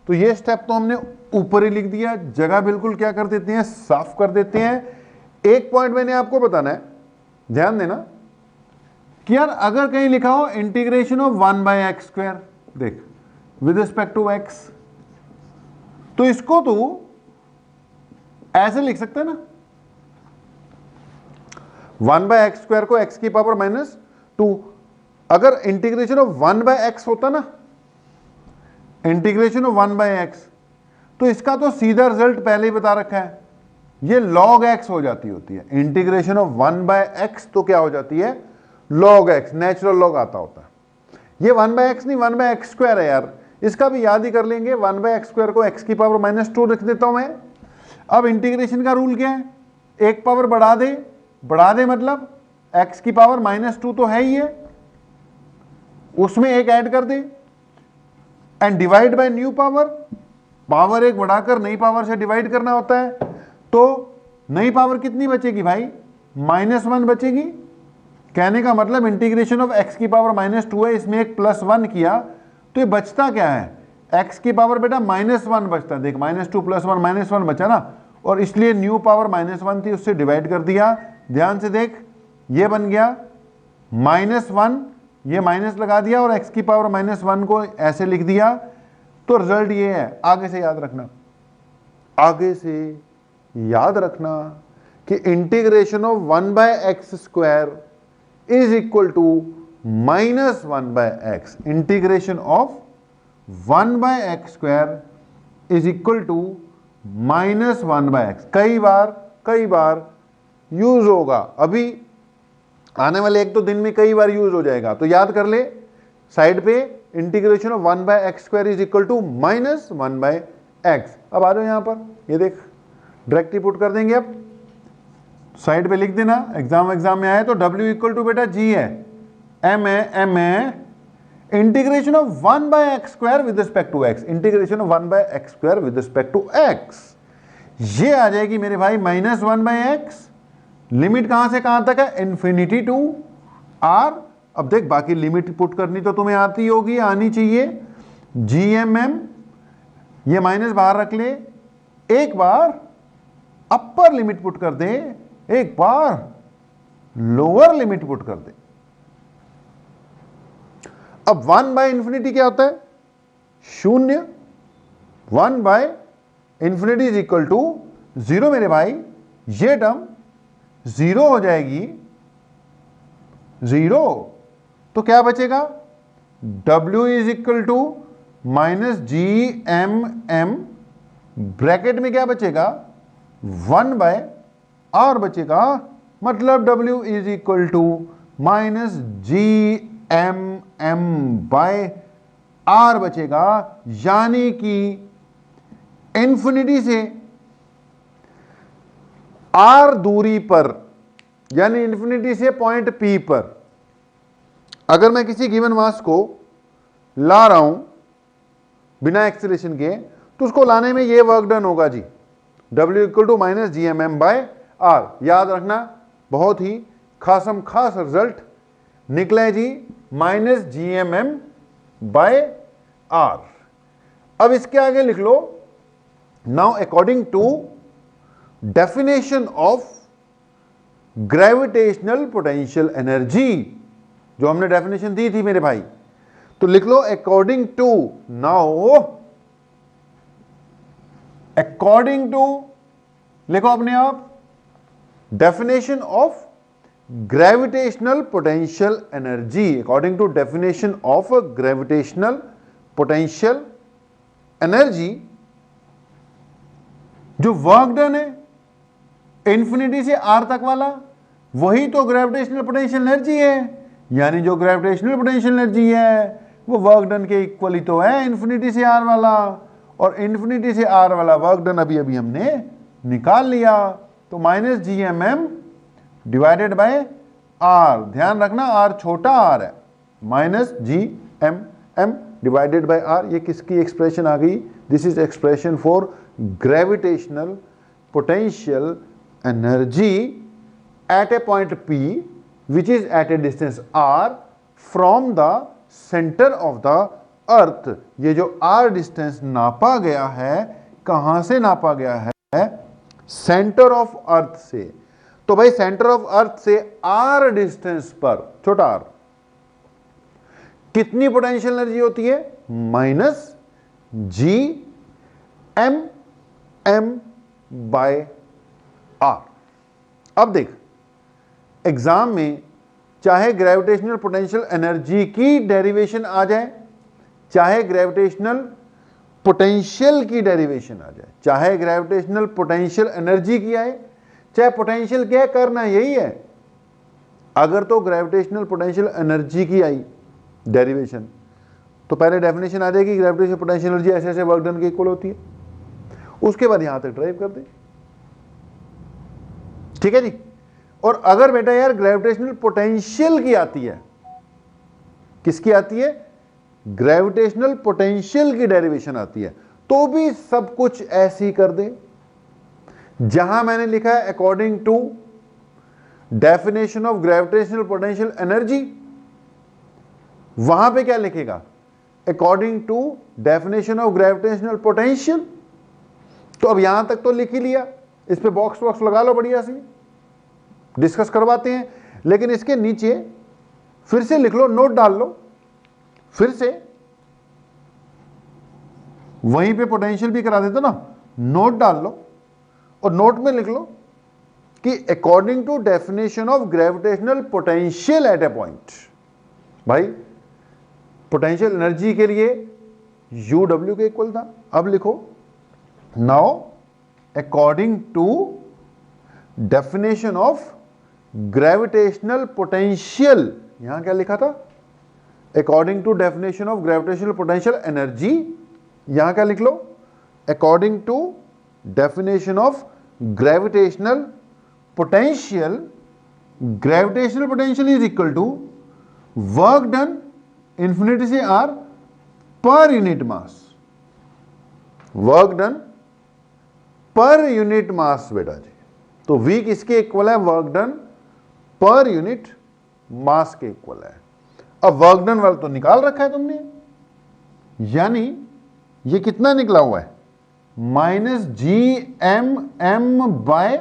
तो ये स्टेप तो हमने ऊपर ही लिख दिया, जगह बिल्कुल क्या कर देते हैं, साफ कर देते हैं। एक पॉइंट मैंने आपको बताना है, ध्यान देना, कि यार अगर कहीं लिखा हो integration of 1 by x square, देख विद रिस्पेक्ट टू x, तो इसको तो ऐसे लिख सकते हैं ना, 1 बाय एक्स स्क्वायर को x की पावर -2, अगर इंटीग्रेशन ऑफ 1 बाय एक्स होता ना, इंटीग्रेशन ऑफ 1 बाय एक्स, तो इसका तो सीधा रिजल्ट पहले ही बता रखा है, ये log x हो जाती होती है। इंटीग्रेशन ऑफ 1 बाय एक्स तो क्या हो जाती है, log x, नेचुरल log आता होता है। ये 1 बाय एक्स नहीं, 1 बाय एक्स स्क्वायर है यार, इसका भी याद ही कर लेंगे। 1 बाय एक्स स्क्वायर को x की पावर -2 लिख देता हूं मैं। अब इंटीग्रेशन का रूल क्या है, एक पावर बढ़ा दे, बढ़ा दे मतलब x की पावर -2 तो है ही है, उसमें एक ऐड कर दे, and divide by new power, power एक बढ़ाकर नई पावर से डिवाइड करना होता है, तो नई पावर कितनी बचेगी भाई, -1 बचेगी। कहने का मतलब इंटीग्रेशन ऑफ x की पावर -2 है, इसमें एक +1 किया, तो ये बचता क्या है, x की पावर बेटा -1 बचता, देख -2 +1 -1 बचा ना, और इसलिए न्यू पावर -1 थी, उससे डिवाइड कर दिया। ध्यान से देख, ये बन गया -1, ये माइनस लगा दिया और x की पावर -1 को ऐसे लिख दिया। तो रिजल्ट ये है, आगे से याद रखना, आगे से याद रखना कि integration of 1 by x square is equal to -1 by x. Integration of 1 by x square is equal to -1 by x. कई बार यूज होगा, अभी आने वाले 1-2 दिन में कई बार यूज हो जाएगा, तो याद कर ले साइड पे, integration of 1 by x square is equal to -1 by x. अब आ जाओ यहां पर, ये देख डायरेक्टली पुट कर देंगे, अब साइड पे लिख देना, एग्जाम में आए तो W इक्वल टू बेटा G है, M है integration of 1 by x square with respect to x, integration of 1 by x square with respect to x, ये आ जाएगी मेरे भाई -1 बाय एक्स। लिमिट कहां से कहां तक है, इन्फिनिटी टू r। अब देख बाकी लिमिट पुट करनी तो तुम्हें आती होगी, आनी चाहिए, GMM, ये माइनस बाहर रख ले, एक बार अपर लिमिट पुट कर दे, एक बार लोअर लिमिट पुट कर दे। अब 1 बाय इंफिनिटी क्या होता है, 0, 1 by infinity is equal to 0 मेरे भाई, ये टर्म 0 हो जाएगी, 0, तो क्या बचेगा, W is equal to minus G M m, bracket में क्या बचेगा 1/r बचेगा, मतलब W is equal to minus G M M by r बचेगा, यानी कि इंफिनिटी से आर दूरी पर, यानी इंफिनिटी से पॉइंट P पर अगर मैं किसी गिवन मास को ला रहा हूं बिना एक्सीलरेशन के, तो उसको लाने में ये वर्क डन होगा जी, W equal to minus G M M by R. याद रखना, बहुत ही खासम खास रिजल्ट निकला है जी, minus G M M by are. अब इसके आगे लिख लो, now according to definition of gravitational potential energy, जो हमने डेफिनेशन दी थी मेरे भाई, तो लिख लो according to, now according to लिखो अपने आप, definition of gravitational potential energy, according to definition of gravitational potential energy, जो वर्क डन है इंफिनिटी से आर तक वाला, वही तो ग्रेविटेशनल पोटेंशियल एनर्जी है। यानी जो ग्रेविटेशनल पोटेंशियल एनर्जी है वो वर्क डन के इक्वल ही तो है इंफिनिटी से आर वाला, और इंफिनिटी से आर वाला वर्क डन अभी अभी हमने निकाल लिया, तो minus G M m divided by r. ध्यान रखना आर छोटा आर है, minus G M m divided by r. ये किसकी एक्सप्रेशन आ गई? This is expression for gravitational potential energy at a point P which is at a distance r from the center of the earth। ये जो r distance नापा गया है, कहां से नापा गया है? सेंटर ऑफ अर्थ से। तो भाई सेंटर ऑफ अर्थ से r डिस्टेंस पर, छोटा r, कितनी पोटेंशियल एनर्जी होती है? Minus G M M by are. अब देख, एग्जाम में चाहे ग्रेविटेशनल पोटेंशियल एनर्जी की डेरिवेशन आ जाए, चाहे ग्रेविटेशनल पोटेंशियल की डेरिवेशन आ जाए, चाहे ग्रेविटेशनल पोटेंशियल एनर्जी की आए, चाहे पोटेंशियल क्या करना है, यही है। अगर तो ग्रेविटेशनल पोटेंशियल एनर्जी की आई डेरिवेशन, तो पहले डेफिनेशन आ जाएगी ग्रेविटेशनल पोटेंशियल एनर्जी ऐसे ऐसे वर्क डन के इक्वल होती है, उसके बाद यहां तक ड्राइव कर दे, ठीक है जी। और अगर बेटा यार ग्रेविटेशनल पोटेंशियल की आती है, किसकी आती है? ग्रेविटेशनल पोटेंशियल की डेरिवेशन आती है, तो भी सब कुछ ऐसी कर दे जहां मैंने लिखा है according to definition of gravitational potential energy, वहां पे क्या लिखेगा? According to definition of gravitational potential. तो अब यहां तक तो लिख ही लिया, इस पे बॉक्स बॉक्स लगा लो, बढ़िया सी डिस्कस करवाते हैं। लेकिन इसके नीचे फिर से लिख लो, नोट डाल लो, फिर से वहीं पे पोटेंशियल भी करा देते ना, नोट डाल लो और नोट में लिख लो कि according to definition of gravitational potential at a point. भाई पोटेंशियल एनर्जी के लिए यू डब्ल्यू के इक्वल था, अब लिखो now according to definition of gravitational potential, यहां क्या लिखा था? According to definition of gravitational potential energy, यहां क्या लिख लो? According to definition of gravitational potential, gravitational potential is equal to work done infinity से आर पर यूनिट मास, वर्क डन पर यूनिट मास बेटा जी। तो V किसके इक्वल है? वर्क डन पर यूनिट मास के इक्वल है। अब वर्क डन वाला तो निकाल रखा है तुमने, यानी ये कितना निकला हुआ है? Minus G M M by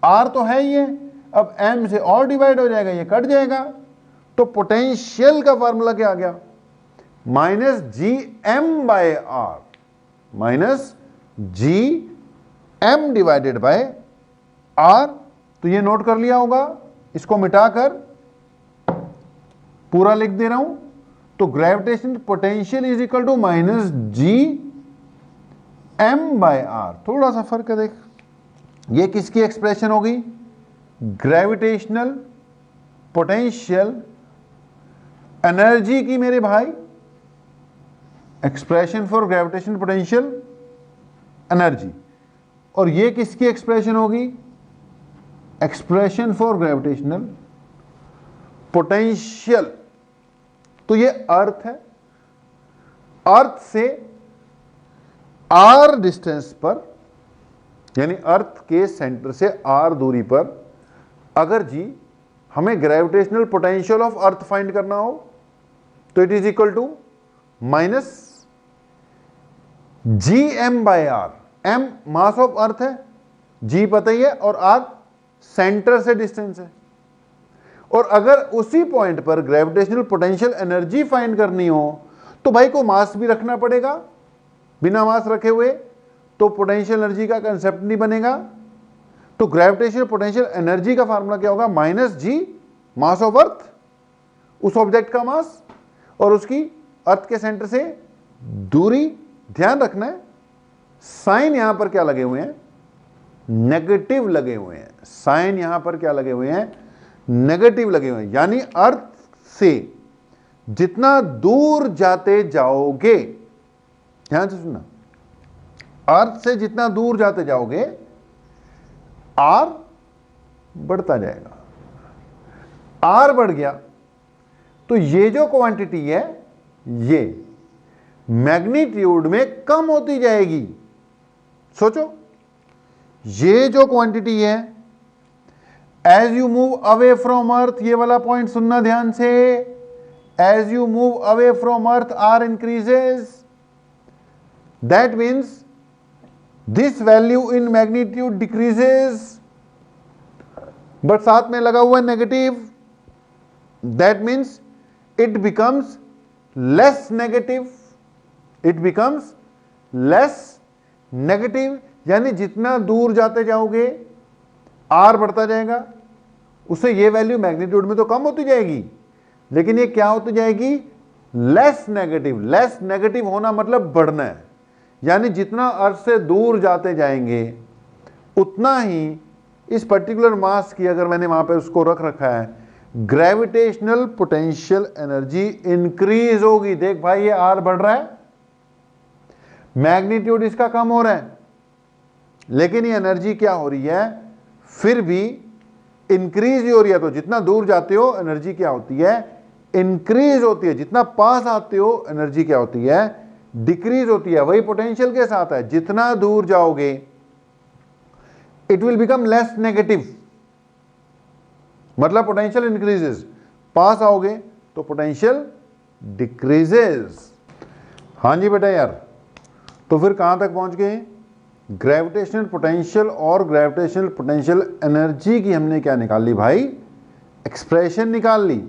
r तो है ही है, अब m से और डिवाइड हो जाएगा, ये कट जाएगा, तो पोटेंशियल का फॉर्मूला क्या आ गया? Minus G M by r, minus G m divided by r. तो ये नोट कर लिया होगा, इसको मिटाकर पूरा लिख दे रहा हूं, तो gravitational potential is equal to minus G M by r. थोड़ा सा फर्क है देख, ये किसकी एक्सप्रेशन होगी? ग्रेविटेशनल पोटेंशियल एनर्जी की मेरे भाई, expression for gravitational potential energy. और ये किसकी एक्सप्रेशन होगी? Expression for gravitational potential. तो ये अर्थ है, अर्थ से आर डिस्टेंस पर, यानी अर्थ के सेंटर से आर दूरी पर अगर जी हमें gravitational potential of earth find करना हो तो it is equal to minus G M by r. M mass of earth है, जी पता ही है, और आर सेंटर से डिस्टेंस है। और अगर उसी पॉइंट पर ग्रेविटेशनल पोटेंशियल एनर्जी फाइंड करनी हो तो भाई को मास भी रखना पड़ेगा। बिना मास रखे हुए तो पोटेंशियल एनर्जी का कंसेप्ट नहीं बनेगा। तो ग्रेविटेशनल पोटेंशियल एनर्जी का फार्मूला क्या होगा? माइनस जी मास ऑफ अर्थ, उस ऑब्जेक्ट का मास, और उसकी अर्थ के सेंटर से दूरी। ध्यान रखना है साइन यहां पर क्या लगे हुए हैं? नेगेटिव लगे हुए हैं। साइन यहां पर क्या लगे हुए हैं? नेगेटिव लगे हुए हैं। यानी अर्थ से जितना दूर जाते जाओगे, ध्यान से सुनना, अर्थ से जितना दूर जाते जाओगे आर बढ़ता जाएगा। आर बढ़ गया तो ये जो क्वांटिटी है ये मैग्नीट्यूड में कम होती जाएगी। सोचो, ये जो क्वांटिटी है as you move away from earth, ये वाला पॉइंट सुनना ध्यान से, as you move away from earth R increases, that means this value in magnitude decreases, but साथ में लगा हुआ है negative, that means it becomes less negative, it becomes less negative. यानी जितना दूर जाते जाओगे आर बढ़ता जाएगा, उससे ये वैल्यू मैग्नीट्यूड में तो कम होती जाएगी, लेकिन ये क्या होती जाएगी? Less negative. लेस नेगेटिव होना मतलब बढ़ना है। यानी जितना अर्थ से दूर जाते जाएंगे उतना ही इस पर्टिकुलर मास की, अगर मैंने वहां पे उसको रख रखा है, ग्रेविटेशनल पोटेंशियल एनर्जी इंक्रीज होगी। देख भाई, ये आर बढ़ रहा है, मैग्नीट्यूड इसका कम हो रहा है, लेकिन ये एनर्जी क्या हो रही है? फिर भी इंक्रीज ही हो रही है। तो जितना दूर जाते हो एनर्जी क्या होती है? इंक्रीज होती है। जितना पास आते हो एनर्जी क्या होती है? डिक्रीज होती है। वही पोटेंशियल के साथ है, जितना दूर जाओगे it will become less negative, मतलब पोटेंशियल इंक्रीजेस। पास आओगे तो पोटेंशियल डिक्रीजेस। हाँ जी बेटा यार, तो फिर कहां तक पहुंच गए? ग्रेविटेशनल पोटेंशियल और ग्रेविटेशनल पोटेंशियल एनर्जी की हमने क्या निकाल ली भाई? एक्सप्रेशन निकाल ली।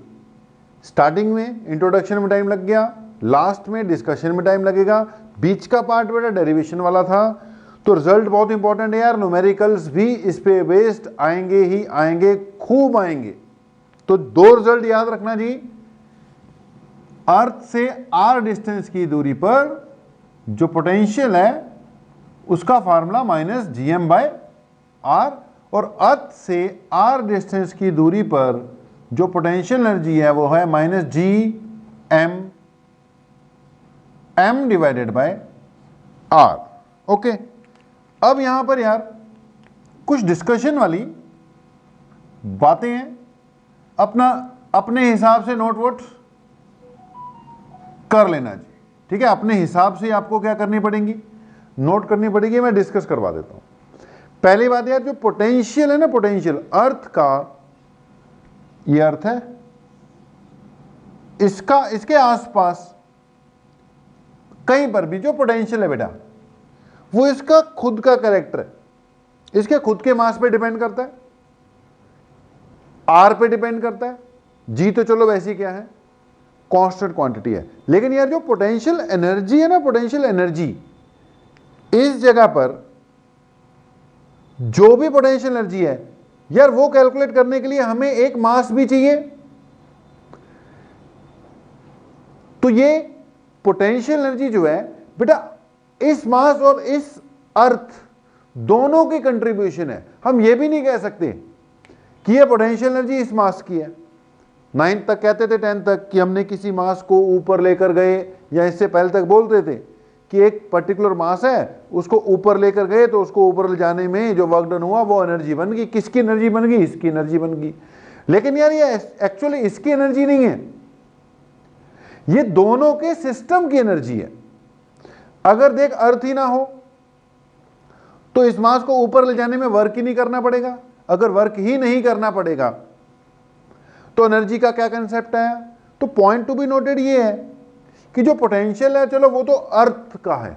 स्टार्टिंग में इंट्रोडक्शन में टाइम लग गया, लास्ट में डिस्कशन में टाइम लगेगा, बीच का पार्ट बेटा डेरिवेशन वाला था। तो रिजल्ट बहुत इंपॉर्टेंट है यार, न्यूमेरिकल्स भी इस पे बेस्ड आएंगे ही आएंगे, खूब आएंगे। तो दो रिजल्ट याद रखना जी, अर्थ से आर डिस्टेंस की दूरी पर जो पोटेंशियल है उसका formula minus G M by r, और अर्थ से आर डिस्टेंस की दूरी पर जो पोटेंशियल एनर्जी है वो है minus G m divided by r. Okay, अब यहां पर यार कुछ डिस्कशन वाली बातें हैं, अपने हिसाब से नोट वोट कर लेना जी, ठीक है? अपने हिसाब से आपको क्या करनी पड़ेगी? नोट करनी पड़ेगी। मैं डिस्कस करवा देता हूं। पहली बात यार, जो पोटेंशियल है ना, पोटेंशियल अर्थ का, ये अर्थ है, इसके आसपास कहीं पर भी जो पोटेंशियल है बेटा, वो इसका खुद का कैरेक्टर है, इसके खुद के मास पे डिपेंड करता है, आर पे डिपेंड करता है। जी तो चलो वैसी क्या है, कांस्टेंट क्वांटिटी है। लेकिन यार जो पोटेंशियल एनर्जी है ना, पोटेंशियल एनर्जी, इस जगह पर जो भी पोटेंशियल एनर्जी है यार, वो कैलकुलेट करने के लिए हमें एक मास भी चाहिए। तो ये पोटेंशियल एनर्जी जो है बेटा इस मास और इस अर्थ दोनों की कंट्रीब्यूशन है। हम ये भी नहीं कह सकते कि ये पोटेंशियल एनर्जी इस मास की है। 9th तक कहते थे, 10th तक, कि हमने किसी मास को ऊपर लेकर गए, या इससे पहले तक बोलते थे कि एक पर्टिकुलर मास है, उसको ऊपर लेकर गए तो उसको ऊपर ले जाने में जो वर्क डन हुआ वो एनर्जी बन गई। किसकी एनर्जी बन गई? इसकी एनर्जी बन गई। लेकिन यार ये एक्चुअली इसकी एनर्जी नहीं है, ये दोनों के सिस्टम की एनर्जी है। अगर देख अर्थ ही ना हो तो इस मास को ऊपर ले जाने में वर्क ही नहीं करना पड़ेगा। अगर वर्क ही नहीं करना पड़ेगा तो एनर्जी का क्या कंसेप्ट आया? तो पॉइंट टू बी नोटेड ये है कि जो पोटेंशियल है, चलो वो तो अर्थ का है,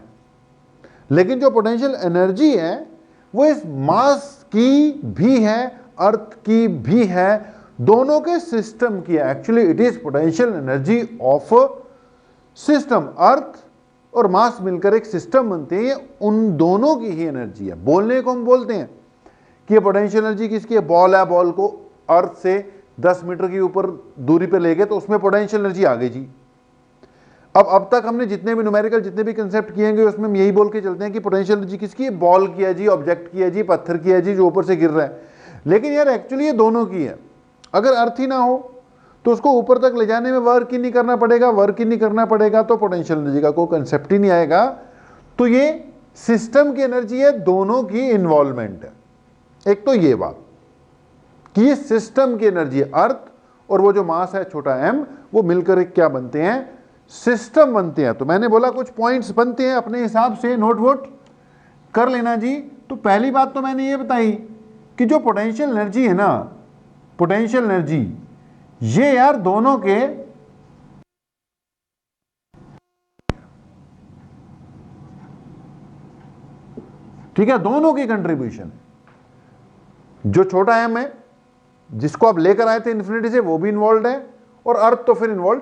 लेकिन जो पोटेंशियल एनर्जी है वो इस मास की भी है, अर्थ की भी है, दोनों के सिस्टम की है। Actually it is potential energy of system. Earth और मास मिलकर एक सिस्टम बनते हैं, ये उन दोनों की ही एनर्जी है। बोलने को हम बोलते हैं कि ये पोटेंशियल एनर्जी किसकी है? बॉल है, बॉल को अर्थ से 10 मीटर की ऊपर दूरी पे ले गए तो उसमें पोटेंशियल एनर्जी आ गई जी। अब तक हमने जितने भी न्यूमेरिकल जितने भी कंसेप्ट किए उसमें हम यही बोल के चलते हैं कि पोटेंशियल एनर्जी किसकी है? बॉल की है जी, ऑब्जेक्ट की है जी, पत्थर की है जी, जो ऊपर से गिर रहा है। लेकिन यार एक्चुअली ये दोनों की है। अगर अर्थ ही ना हो तो उसको ऊपर तक ले जाने में वर्क ही नहीं करना पड़ेगा, वर्क ही नहीं करना पड़ेगा तो पोटेंशियल एनर्जी का कोई कंसेप्ट ही नहीं आएगा। तो ये सिस्टम की एनर्जी है, दोनों की इन्वॉल्वमेंट है। एक तो ये बात कि ये सिस्टम की एनर्जी है, अर्थ और वो जो मास है छोटा m, वो मिलकर एक क्या बनते हैं? सिस्टम बनते हैं। तो मैंने बोला कुछ पॉइंट्स बनते हैं, अपने हिसाब से नोट वोट कर लेना जी। तो पहली बात तो मैंने ये बताई कि जो पोटेंशियल एनर्जी है ना, पोटेंशियल एनर्जी ये यार दोनों के ठीक है, दोनों की कंट्रीब्यूशन। जो छोटा m है जिसको आप लेकर आए थे इन्फिनिटी से, वो भी इन्वॉल्व है, और अर्थ तो फिर इन्वॉल्व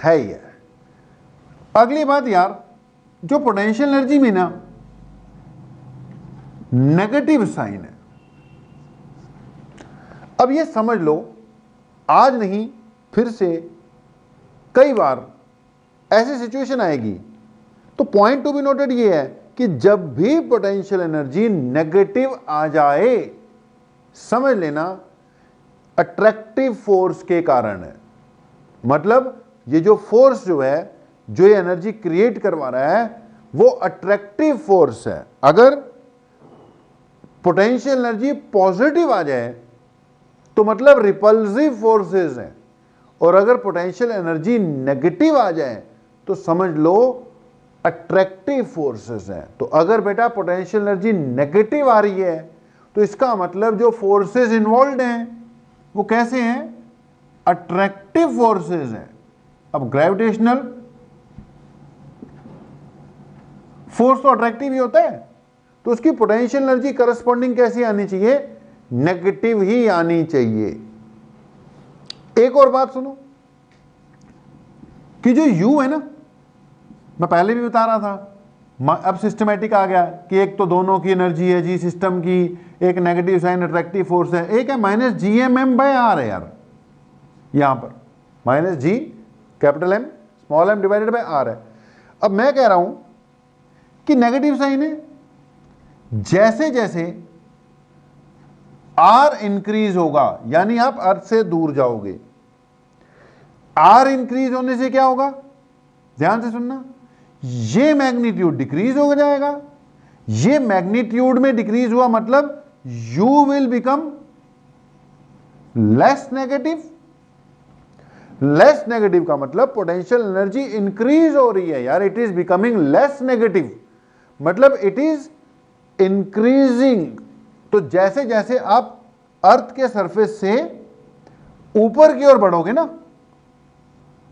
है ही है। अगली बात यार, जो पोटेंशियल एनर्जी में ना नेगेटिव साइन है। अब ये समझ लो, आज नहीं फिर से कई बार ऐसी सिचुएशन आएगी। तो पॉइंट टू बी नोटेड ये है कि जब भी पोटेंशियल एनर्जी नेगेटिव आ जाए, समझ लेना अट्रैक्टिव फोर्स के कारण है। मतलब ये जो फोर्स जो है, जो ये एनर्जी क्रिएट करवा रहा है, वो अट्रैक्टिव फोर्स है। अगर पोटेंशियल एनर्जी पॉजिटिव आ जाए तो मतलब रिपल्सिव फोर्सेस हैं, और अगर पोटेंशियल एनर्जी नेगेटिव आ जाए तो समझ लो अट्रैक्टिव फोर्सेस हैं। तो अगर बेटा पोटेंशियल एनर्जी नेगेटिव आ रही है तो इसका मतलब जो फोर्सेस इन्वॉल्व हैं वो कैसे हैं? अट्रैक्टिव फोर्सेस हैं। अब ग्रेविटेशनल फोर्स तो अट्रैक्टिव ही होता है, तो उसकी पोटेंशियल एनर्जी करस्पॉन्डिंग कैसी आनी चाहिए? नेगेटिव ही आनी चाहिए। एक और बात सुनो कि जो U है ना, मैं पहले भी बता रहा था, अब सिस्टमैटिक आ गया कि एक तो दोनों की एनर्जी है जी, सिस्टम की, एक नेगेटिव साइन अट्रैक्टिव फोर्स है, एक है -GMM/r है यार, यहां पर -G capital M small m divided by r है। अब मैं कह रहा हूं कि नेगेटिव साइन है, जैसे जैसे r इंक्रीज होगा, यानी आप अर्थ से दूर जाओगे, r इंक्रीज होने से क्या होगा? ध्यान से सुनना, ये मैग्नीट्यूड डिक्रीज हो जाएगा। ये मैग्नीट्यूड में डिक्रीज हुआ मतलब u will become less negative. Less negative का मतलब पोटेंशियल एनर्जी इंक्रीज हो रही है यार, it is becoming less negative, मतलब इट इज इंक्रीजिंग। तो जैसे जैसे आप अर्थ के सरफेस से ऊपर की ओर बढ़ोगे ना,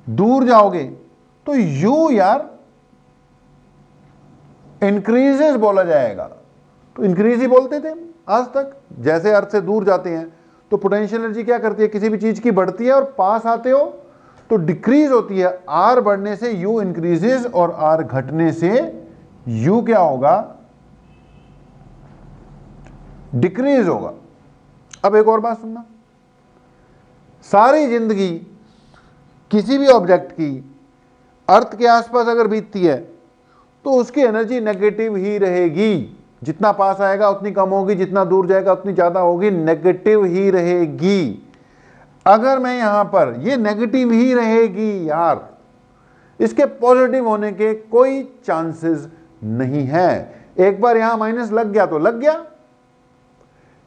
दूर जाओगे, तो u यार इंक्रीजेस बोला जाएगा। तो इंक्रीज ही बोलते थे आज तक। जैसे अर्थ से दूर जाते हैं तो पोटेंशियल एनर्जी क्या करती है? किसी भी चीज की बढ़ती है, और पास आते हो तो डिक्रीज होती है। r बढ़ने से u इंक्रीजेस, और r घटने से u क्या होगा? डिक्रीज होगा। अब एक और बात सुनना, सारी जिंदगी किसी भी ऑब्जेक्ट की अर्थ के आसपास अगर बीतती है तो उसकी एनर्जी नेगेटिव ही रहेगी। जितना पास आएगा उतनी कम होगी, जितना दूर जाएगा उतनी ज्यादा होगी, नेगेटिव ही रहेगी। अगर मैं यहां पर ये नेगेटिव ही रहेगी यार, इसके पॉजिटिव होने के कोई चांसेस नहीं है। एक बार यहां माइनस लग गया तो लग गया।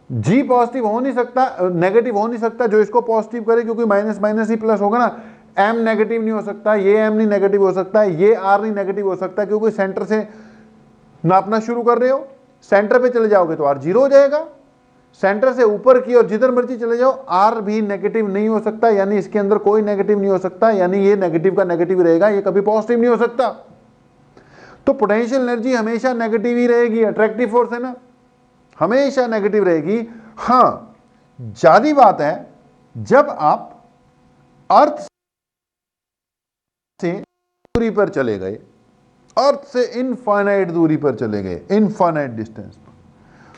जी पॉजिटिव हो नहीं सकता, नेगेटिव हो नहीं सकता जो इसको पॉजिटिव करे, क्योंकि माइनस माइनस ही प्लस होगा ना। एम नेगेटिव नहीं हो सकता, ये एम नहीं नेगेटिव हो सकता, ये आर नहीं नेगेटिव हो सकता, क्योंकि सेंटर से नापना शुरू कर रहे हो, सेंटर पे चले जाओगे तो आर जीरो हो जाएगा। सेंटर से ऊपर की और जिधर मर्जी चले जाओ आर भी नेगेटिव नहीं हो सकता, यानी इसके अंदर कोई नेगेटिव नहीं हो सकता, यानी ये नेगेटिव का नेगेटिव रहेगा, ये कभी पॉजिटिव नहीं हो सकता। तो पोटेंशियल एनर्जी हमेशा नेगेटिव ही रहेगी। अट्रैक्टिव फोर्स है ना, हमेशा नेगेटिव रहेगी। हां, ज्यादा बात है जब आप अर्थ से दूरी पर चले गए, अर्थ से इनफाइनाइट दूरी पर चले गए, इनफाइनाइट डिस्टेंस पर,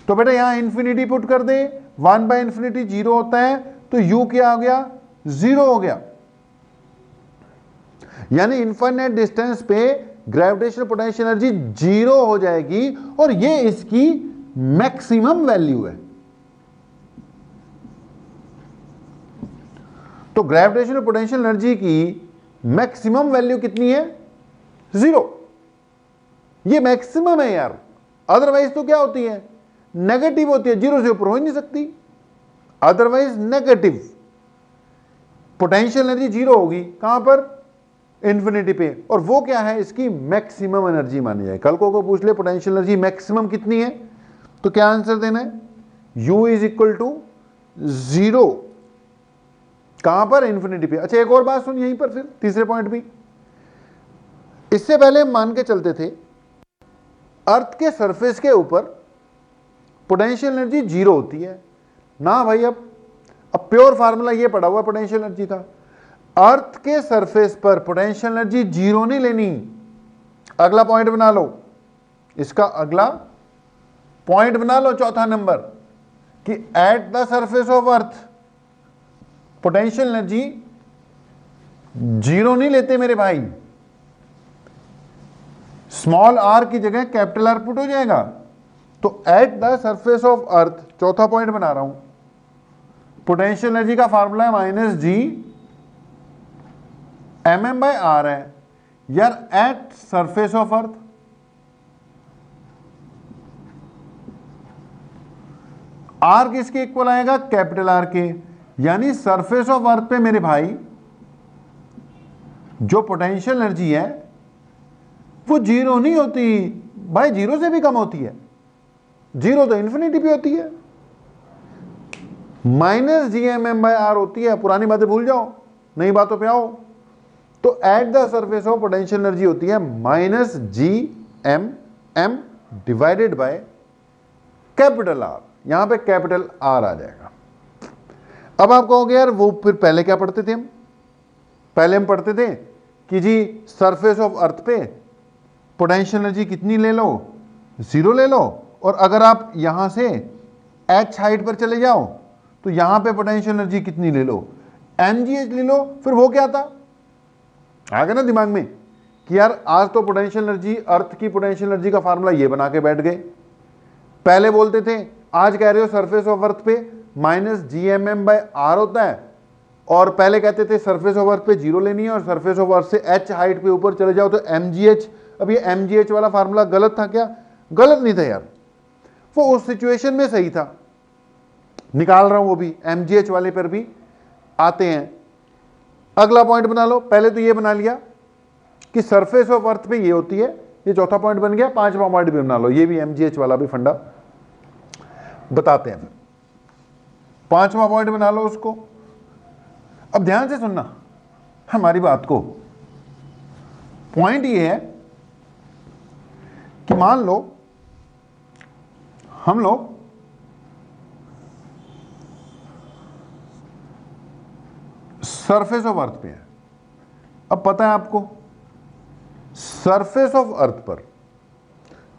तो बेटा यहां इंफिनिटी पुट कर दे। 1/∞ जीरो होता है तो u क्या हो गया, जीरो हो गया। यानी इनफाइनाइट डिस्टेंस पे ग्रेविटेशनल पोटेंशियल एनर्जी जीरो हो जाएगी, और ये इसकी मैक्सिमम वैल्यू है। तो ग्रेविटेशनल पोटेंशियल एनर्जी की मैक्सिमम वैल्यू कितनी है, जीरो। ये मैक्सिमम है यार, अदरवाइज तो क्या होती है, नेगेटिव होती है, जीरो से ऊपर हो ही नहीं सकती, otherwise negative. Potential energy zero होगी कहां पर, इंफिनिटी पे, और वो क्या है, इसकी मैक्सिमम एनर्जी मानी जाए। कल को पूछ ले पोटेंशियल एनर्जी मैक्सिमम कितनी है, तो क्या आंसर देना है, u is equal to zero. कहां पर, इंफिनिटी पे। अच्छा एक और बात सुन यहीं पर, फिर तीसरे पॉइंट भी। इससे पहले हम मान के चलते थे अर्थ के सरफेस के ऊपर पोटेंशियल एनर्जी जीरो होती है ना भाई। अब प्योर फार्मूला ये पड़ा हुआ पोटेंशियल एनर्जी का। अर्थ के सरफेस पर पोटेंशियल एनर्जी जीरो नहीं लेनी। अगला पॉइंट बना लो, इसका अगला पॉइंट बना लो, चौथा नंबर, कि eight the surface of earth potential energy zero नहीं लेते मेरे भाई। स्मॉल आर की जगह कैपिटल आर पुट हो जाएगा। तो at the surface of earth, चौथा पॉइंट बना रहा हूं, पोटेंशियल एनर्जी का फार्मूला है माइनस जी mm/r है यार, at surface of earth. R किसके इक्वल आएगा, कैपिटल आर के। यानी सरफेस ऑफ अर्थ पे मेरे भाई जो पोटेंशियल एनर्जी है वो जीरो नहीं होती भाई, जीरो से भी कम होती है। जीरो तो इन्फिनिटी पे होती है, माइनस GMM/r होती है। पुरानी बातें भूल जाओ, नई बातों पे आओ। तो at the surface of potential energy होती है minus GMM divided by capital are. यहां पे कैपिटल आर आ जाएगा। अब आप कहोगे यार वो फिर पहले क्या पढ़ते थे हम, पहले हम पढ़ते थे कि जी सरफेस ऑफ अर्थ पे पोटेंशियल एनर्जी कितनी ले लो, जीरो ले लो, और अगर आप यहां से h हाइट पर चले जाओ तो यहां पे पोटेंशियल एनर्जी कितनी ले लो, mgh ले लो। फिर वो क्या था, आ गया ना दिमाग में कि यार आज तो पोटेंशियल एनर्जी, अर्थ की पोटेंशियल एनर्जी का फार्मूला ये बना के बैठ गए। पहले बोलते थे, आज कह रहे हो सरफेस ऑफ अर्थ पे माइनस GMM/r होता है, और पहले कहते थे सरफेस ऑफ अर्थ पे जीरो लेनी है, और सरफेस ऑफ अर्थ से h हाइट पे ऊपर चले जाओ तो mgh। अब ये mgh वाला फार्मूला गलत था क्या, गलत नहीं था यार, वो उस सिचुएशन में सही था। निकाल रहा हूं वो भी, mgh वाले पर भी आते हैं। अगला पॉइंट बना लो, पहले तो ये बना लिया कि सरफेस ऑफ अर्थ पे ये होती है, ये चौथा पॉइंट बन गया। पांचवा पॉइंट भी बना लो, ये भी mgh वाला भी फंडा बताते हैं। पांचवा पॉइंट बना लो उसको। अब ध्यान से सुनना हमारी बात को। पॉइंट ये है कि मान लो हम लोग सरफेस ऑफ अर्थ पे है। अब पता है आपको सरफेस ऑफ अर्थ पर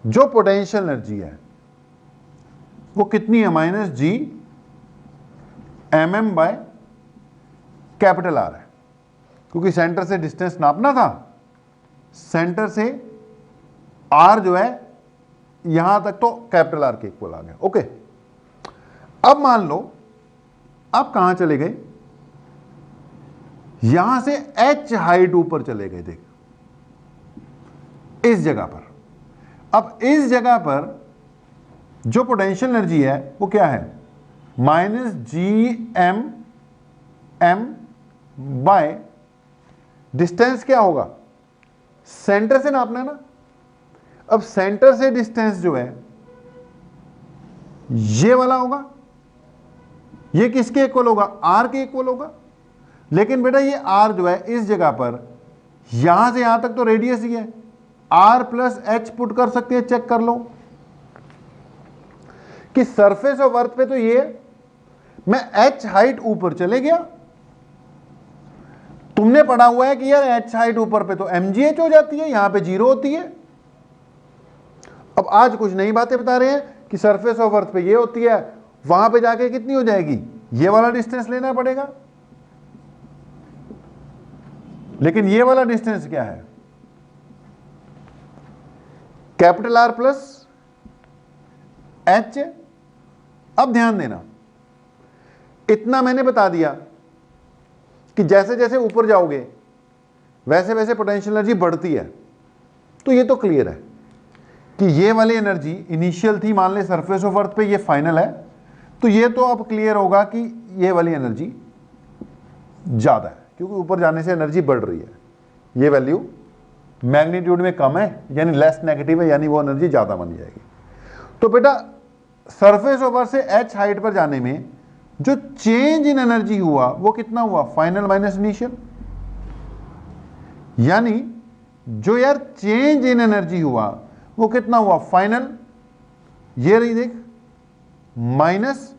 जो पोटेंशियल एनर्जी है वो कितनी है, माइनस GMM/कैपिटल आर है, क्योंकि सेंटर से डिस्टेंस नापना था सेंटर से आर जो है यहां तक तो कैपिटल आर के इक्वल आ गया। ओके, अब मान लो आप कहां चले गए, यहां से एच हाइट ऊपर चले गए, देख इस जगह पर। अब इस जगह पर जो पोटेंशियल एनर्जी है वो क्या है, minus G M M by distance क्या होगा, सेंटर से नापना है ना। अब सेंटर से डिस्टेंस जो है ये वाला होगा, ये किसके इक्वल होगा, आर के इक्वल होगा। लेकिन बेटा ये आर जो है इस जगह पर यहां से यहां तक तो रेडियस ही है, आर प्लस एच पुट कर सकते हैं, चेक कर लो कि सरफेस ऑफ अर्थ पे तो ये मैं एच हाइट ऊपर चले गया, तुमने पढ़ा हुआ है कि यार एच हाइट ऊपर पे तो mgh हो जाती है, यहां पे 0 होती है। अब आज कुछ नई बातें बता रहे हैं कि सरफेस ऑफ अर्थ पे ये होती है, वहां पे जाके कितनी हो जाएगी, ये वाला डिस्टेंस लेना पड़ेगा। लेकिन ये वाला डिस्टेंस क्या है, कैपिटल आर प्लस एच। अब ध्यान देना, इतना मैंने बता दिया कि जैसे जैसे ऊपर जाओगे वैसे वैसे पोटेंशियल एनर्जी बढ़ती है। तो ये तो क्लियर है कि ये वाली एनर्जी इनिशियल थी, मान ले सरफेस ऑफ अर्थ पे, ये फाइनल है। तो ये तो अब क्लियर होगा कि ये वाली एनर्जी ज्यादा है, क्योंकि ऊपर जाने से एनर्जी बढ़ रही है। ये वैल्यू मैग्नीट्यूड में कम है, यानी लेस नेगेटिव है, यानी वो एनर्जी ज्यादा बन जाएगी। तो बेटा सरफेस ऑफ अर्थ से एच हाइट पर जाने में जो चेंज इन एनर्जी हुआ वो कितना हुआ, फाइनल माइनस इनिशियल। यानी जो यार चेंज इन एनर्जी हुआ वो कितना हुआ, फाइनल, ये रही देख, minus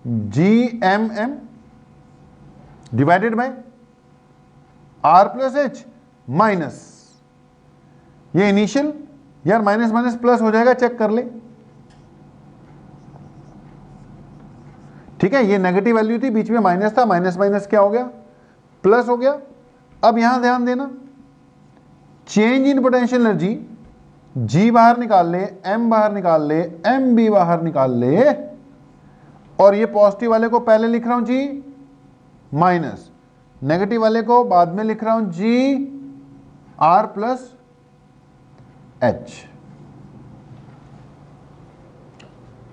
G M m divided by r plus h minus ये इनिशियल, यार माइनस माइनस प्लस हो जाएगा, चेक कर ले। ठीक है, ये नेगेटिव वैल्यू थी, बीच में माइनस था, माइनस माइनस क्या हो गया, प्लस हो गया। अब यहां ध्यान देना, चेंज इन पोटेंशियल एनर्जी, जी बाहर निकाल ले, एम बाहर निकाल ले, एम भी बाहर निकाल ले, और ये पॉजिटिव वाले को पहले लिख रहा हूं जी माइनस, नेगेटिव वाले को बाद में लिख रहा हूं जी आर प्लस एच।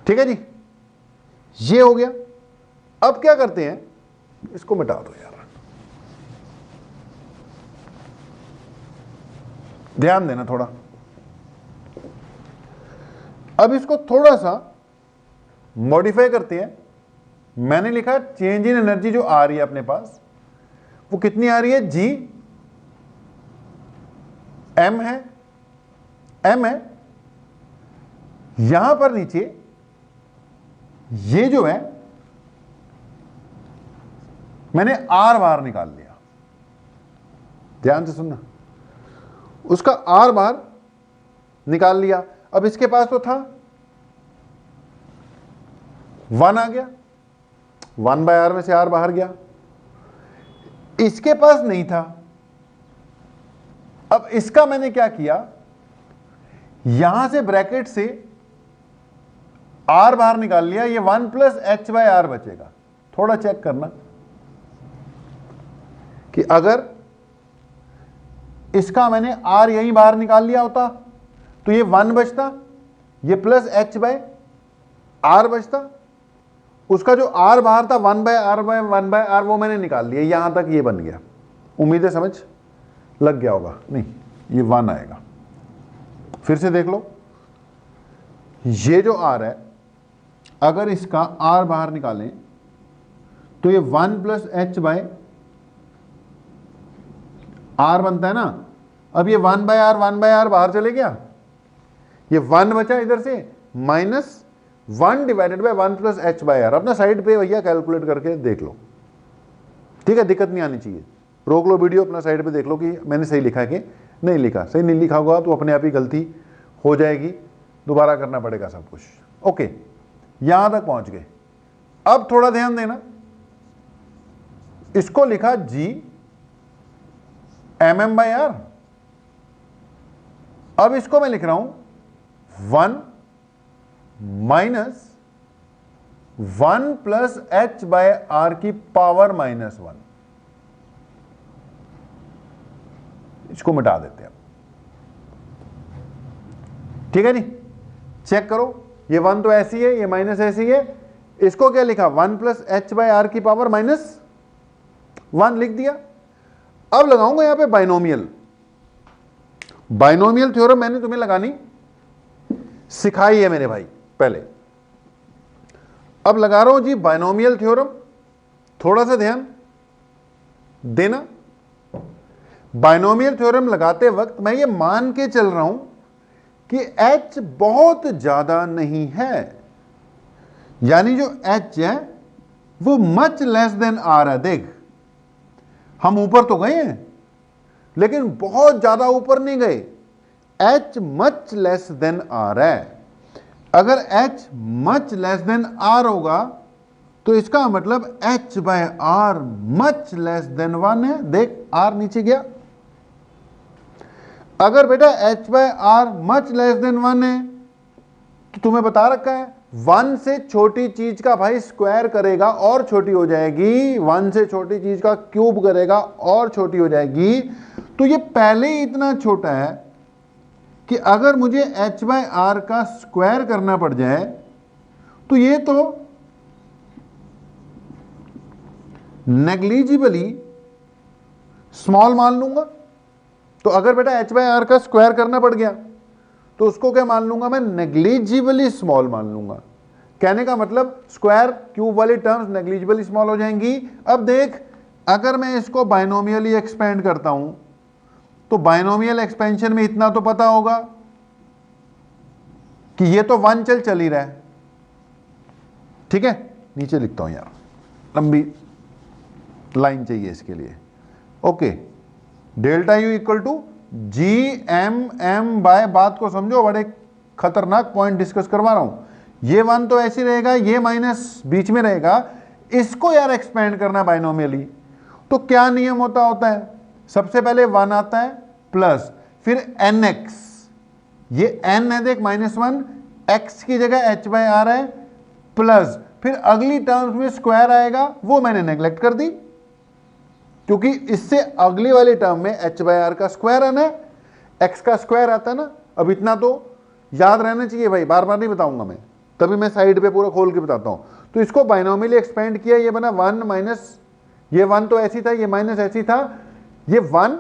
ठीक है जी, ये हो गया। अब क्या करते हैं, इसको मिटा दो यार, ध्यान देना थोड़ा। अब इसको थोड़ा सा मॉडिफाई करते हैं। मैंने लिखा चेंज इन एनर्जी जो आ रही है अपने पास वो कितनी आ रही है, जी एम है, एम है। यहां पर नीचे ये जो है मैंने आर बाहर निकाल लिया, ध्यान से सुनना, उसका आर बाहर निकाल लिया। अब इसके पास तो था 1 आ गया, 1 बाय आर में से आर बाहर गया, इसके पास नहीं था। अब इसका मैंने क्या किया, यहां से ब्रैकेट से आर बाहर निकाल लिया, ये 1 प्लस एच बाय आर बचेगा। थोड़ा चेक करना कि अगर इसका मैंने आर यहीं बाहर निकाल लिया होता तो ये 1 बचता, ये प्लस एच बाय आर बचता, उसका जो आर बाहर था 1 बाय आर वो मैंने निकाल लिया, यहां तक ये बन गया। उम्मीद है समझ लग गया होगा, नहीं ये 1 आएगा। फिर से देख लो, ये जो आर है अगर इसका आर बाहर निकालें तो ये 1 प्लस एच बाय आर बनता है ना। अब ये 1 बाय आर बाहर चले गया, ये 1 बचा इधर से, minus 1 divided by 1 plus h by r. अपना साइड पे भैया कैलकुलेट करके देख लो, ठीक है, दिक्कत नहीं आनी चाहिए। रोक लो वीडियो, अपना साइड पे देख लो कि मैंने सही लिखा है कि नहीं लिखा। सही नहीं लिखा होगा तो अपने आप ही गलती हो जाएगी, दोबारा करना पड़ेगा सब कुछ। ओके, यहां तक पहुंच गए। अब थोड़ा ध्यान देना, इसको लिखा G M m by r, अब इसको मैं लिख रहा हूं 1 minus 1 plus h by r की पावर -1। इसको मिटा देते हैं, ठीक है जी। चेक करो, ये 1 तो ऐसी है, ये माइनस ऐसी है, इसको क्या लिखा 1 प्लस एच बाय आर की पावर -1 लिख दिया। अब लगाऊंगा यहां पे बाइनोमियल। बाइनोमियल थ्योरम मैंने तुम्हें लगानी सिखाई है मेरे भाई पहले, अब लगा रहा हूं जी बाइनोमियल थ्योरम। थोड़ा सा ध्यान देना, बाइनोमियल थ्योरम लगाते वक्त मैं ये मान के चल रहा हूं कि h बहुत ज्यादा नहीं है, यानी जो h है वो मच लेस देन r है। देख, हम ऊपर तो गए हैं लेकिन बहुत ज्यादा ऊपर नहीं गए, h much less than r है। अगर h much less than r होगा तो इसका मतलब h by r much less than 1 है। देख r नीचे गया। अगर बेटा h by r much less than 1 है तो तुम्हें बता रखा है 1 से छोटी चीज का भाई स्क्वायर करेगा और छोटी हो जाएगी, 1 से छोटी चीज का क्यूब करेगा और छोटी हो जाएगी। तो ये पहले ही इतना छोटा है कि अगर मुझे h बाय r का स्क्वायर करना पड़ जाए तो ये तो नेग्लिजिबली स्मॉल मान लूंगा। तो अगर बेटा h बाय r का स्क्वायर करना पड़ गया तो उसको क्या मान लूंगा मैं, नेग्लिजिबली स्मॉल मान लूंगा। कहने का मतलब स्क्वायर क्यूब वाली टर्म्स नेग्लिजिबली स्मॉल हो जाएंगी। अब देख, अगर मैं इसको बाइनोमियली एक्सपेंड करता हूं तो बाइनोमियल एक्सपेंशन में इतना तो पता होगा कि ये तो 1 चल ही रहा है, ठीक है। नीचे लिखता हूं यार, लंबी लाइन चाहिए इसके लिए। Okay, delta U equal to G M M by, बात को समझो, बड़े खतरनाक पॉइंट डिस्कस करवा रहा हूं। ये 1 तो ऐसे रहेगा, ये माइनस बीच में रहेगा, इसको यार एक्सपेंड करना बाइनोमियली। तो क्या नियम होता है, सबसे पहले 1 आता है प्लस फिर nx, ये n है देख -1, x की जगह h बाय r है, प्लस फिर अगली टर्म्स में स्क्वायर आएगा, वो मैंने नेग्लेक्ट कर दी क्योंकि इससे अगली वाली टर्म में h बाय r का स्क्वायर आना है, x का स्क्वायर आता है ना। अब इतना तो याद रहना चाहिए भाई, बार बार नहीं बताऊंगा मैं, तभी मैं साइड पे पूरा खोल के बताता हूं। तो इसको बाइनोमियली एक्सपेंड किया, ये बना 1 माइनस, ये 1 तो ऐसी था, ये माइनस ऐसी था, ये 1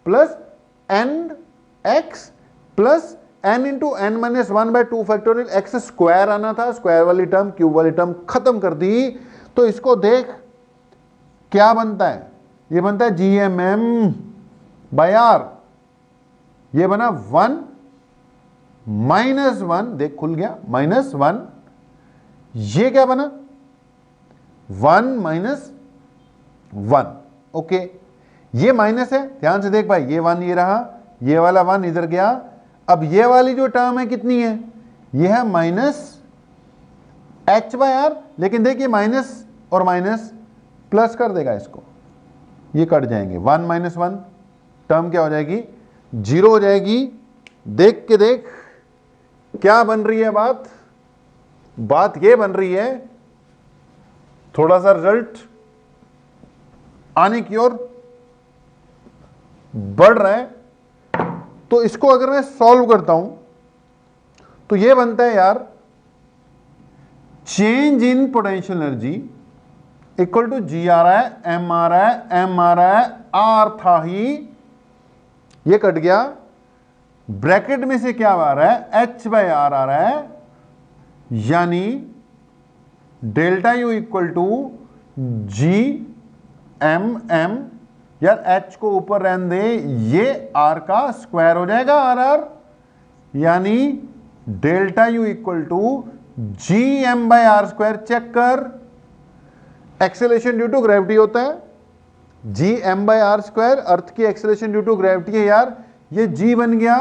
plus n x plus n into n minus 1 by 2 factorial, x square आना था, स्क्वायर वाली टर्म क्यूब वाली टर्म खत्म कर दी। तो इसको देख क्या बनता है, ये बनता है G M M by r, ये बना 1 -1, देख खुल गया, -1, ये क्या बना 1 -1। ओके, ये माइनस है, ध्यान से देख भाई, ये 1 ये रहा, ये वाला 1 इधर गया। अब ये वाली जो टर्म है कितनी है, ये है माइनस h बाय आर, लेकिन देखिए माइनस और माइनस प्लस कर देगा इसको, ये कट जाएंगे, 1 -1 टर्म क्या हो जाएगी, 0 हो जाएगी। देख के देख क्या बन रही है बात ये बन रही है, थोड़ा सा रिजल्ट आने की ओर बढ़ रहा है। तो इसको अगर मैं सॉल्व करता हूं तो ये बनता है यार, change in potential energy equal to G आ रहा है, एम आ रहा है, एम आ रहा है, आर था ही, ये कट गया, ब्रैकेट में से क्या आ रहा है, एच बाय आर आ रहा है, यानी delta U equal to G M m, यार h को ऊपर रहने दे, ये r का स्क्वायर हो जाएगा r, यानी delta U equal to G M by R square. Check कर, एक्सेलरेशन ड्यू टू ग्रेविटी होता है, G M by R square, earth की एक्सेलरेशन ड्यू टू ग्रेविटी है यार, ये g बन गया,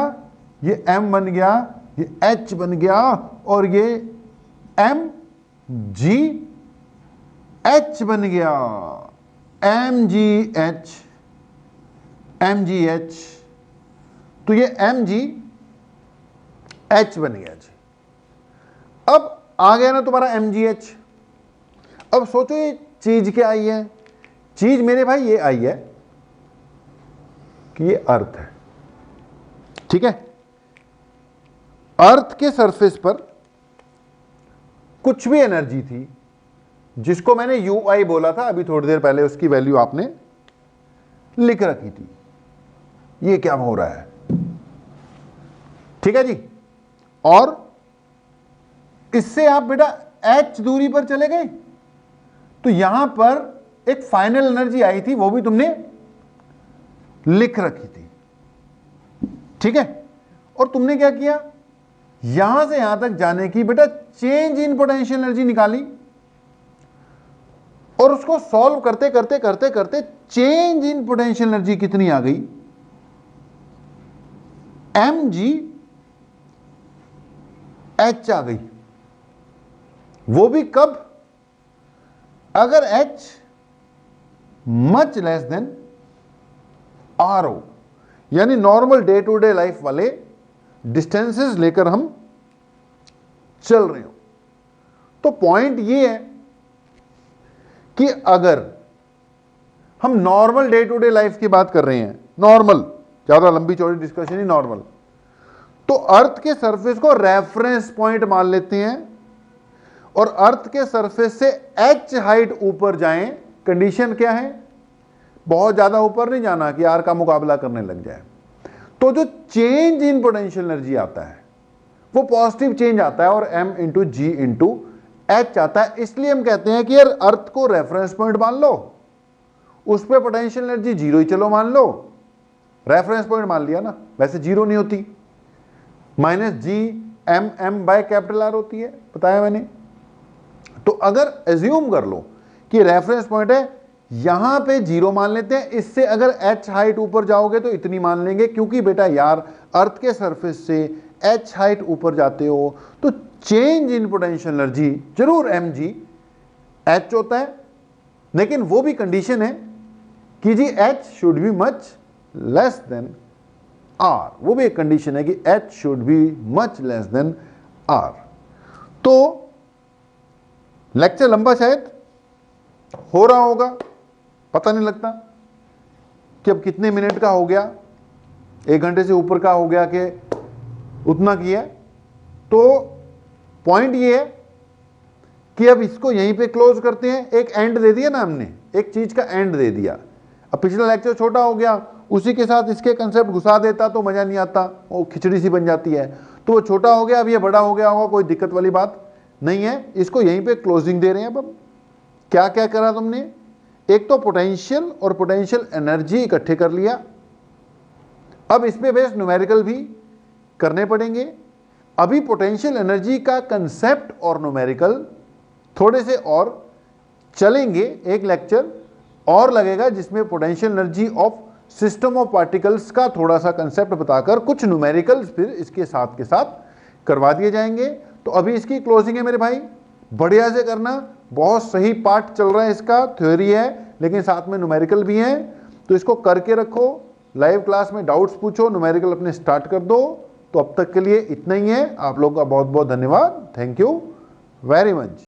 ये m बन गया, ये h बन गया, और ये m g h बन गया, mgh। तो ये mg H बन गया जी। अब आ गया ना तुम्हारा mgh। अब सोचो ये चीज क्या आई है, चीज मेरे भाई ये आई है कि ये अर्थ है, ठीक है। अर्थ के सरफेस पर कुछ भी एनर्जी थी जिसको मैंने UI बोला था अभी थोड़ी देर पहले, उसकी वैल्यू आपने लिख रखी थी। ये क्या हो रहा है, ठीक है जी। और इससे आप बेटा H दूरी पर चले गए तो यहां पर एक फाइनल एनर्जी आई थी, वो भी तुमने लिख रखी थी, ठीक है। और तुमने क्या किया, यहां से यहां तक जाने की बेटा चेंज इन पोटेंशियल एनर्जी निकाली, और उसको सॉल्व करते करते करते करते चेंज इन पोटेंशियल एनर्जी कितनी आ गई, mgh आ गई। वो भी कब, अगर h much less than r हो, यानी normal day to day life वाले डिस्टेंसेस लेकर हम चल रहे हो। तो पॉइंट ये है कि अगर हम normal day to day life की बात कर रहे हैं, नॉर्मल, ज्यादा लंबी चौड़ी डिस्कशन ही, नॉर्मल, तो अर्थ के सरफेस को रेफरेंस पॉइंट मान लेते हैं और अर्थ के सरफेस से h हाइट ऊपर जाएं। कंडीशन क्या है, बहुत ज्यादा ऊपर नहीं जाना कि r का मुकाबला करने लग जाए। तो जो चेंज इन पोटेंशियल एनर्जी आता है वो पॉजिटिव चेंज आता है और m इंटू जी इंटू एच आता है। इसलिए हम कहते हैं कि यार अर्थ को रेफरेंस पॉइंट मान लो, उस पर पोटेंशियल एनर्जी जीरो ही चलो मान लो, रेफरेंस पॉइंट मान लिया ना, वैसे जीरो नहीं होती, minus G M M by capital R होती है, बताया मैंने। तो अगर एज्यूम कर लो कि रेफरेंस पॉइंट है, यहां पे जीरो मान लेते हैं, इससे अगर h हाइट ऊपर जाओगे तो इतनी मान लेंगे, क्योंकि बेटा यार अर्थ के सरफेस से h हाइट ऊपर जाते हो तो चेंज इन पोटेंशियल एनर्जी जरूर mg h होता है, लेकिन वो भी कंडीशन है कि जी h should be much less than r, वो भी एक कंडीशन है कि h should be much less than r। तो लेक्चर लंबा शायद हो रहा होगा, पता नहीं लगता कि अब कितने मिनट का हो गया, 1 घंटे से ऊपर का हो गया कि उतना किया। तो पॉइंट ये है कि अब इसको यहीं पे क्लोज करते हैं। एक एंड दे दिया ना हमने, एक चीज का एंड दे दिया। अब पिछला लेक्चर छोटा हो गया, उसी के साथ इसके कंसेप्ट घुसा देता तो मजा नहीं आता, वो खिचड़ी सी बन जाती है। तो वो छोटा हो गया, अब ये बड़ा हो गया होगा, कोई दिक्कत वाली बात नहीं है। इसको यहीं पे क्लोजिंग दे रहे हैं। अब क्या क्या करा तुमने, एक तो पोटेंशियल और पोटेंशियल एनर्जी इकट्ठे कर लिया, अब इस पे बेस्ड न्यूमेरिकल भी करने पड़ेंगे। अभी पोटेंशियल एनर्जी का कंसेप्ट और न्यूमेरिकल थोड़े से और चलेंगे, एक लेक्चर और लगेगा जिसमें potential energy of system of particles का थोड़ा सा कंसेप्ट बताकर कुछ न्यूमेरिकल्स फिर इसके साथ के साथ करवा दिए जाएंगे। तो अभी इसकी क्लोजिंग है मेरे भाई, बढ़िया से करना, बहुत सही पार्ट चल रहा है इसका, थ्योरी है लेकिन साथ में न्यूमेरिकल भी है, तो इसको करके रखो। लाइव क्लास में डाउट्स पूछो, न्यूमेरिकल अपने स्टार्ट कर दो। तो अब तक के लिए इतना ही है, आप लोगों का बहुत बहुत धन्यवाद, थैंक यू वेरी मच।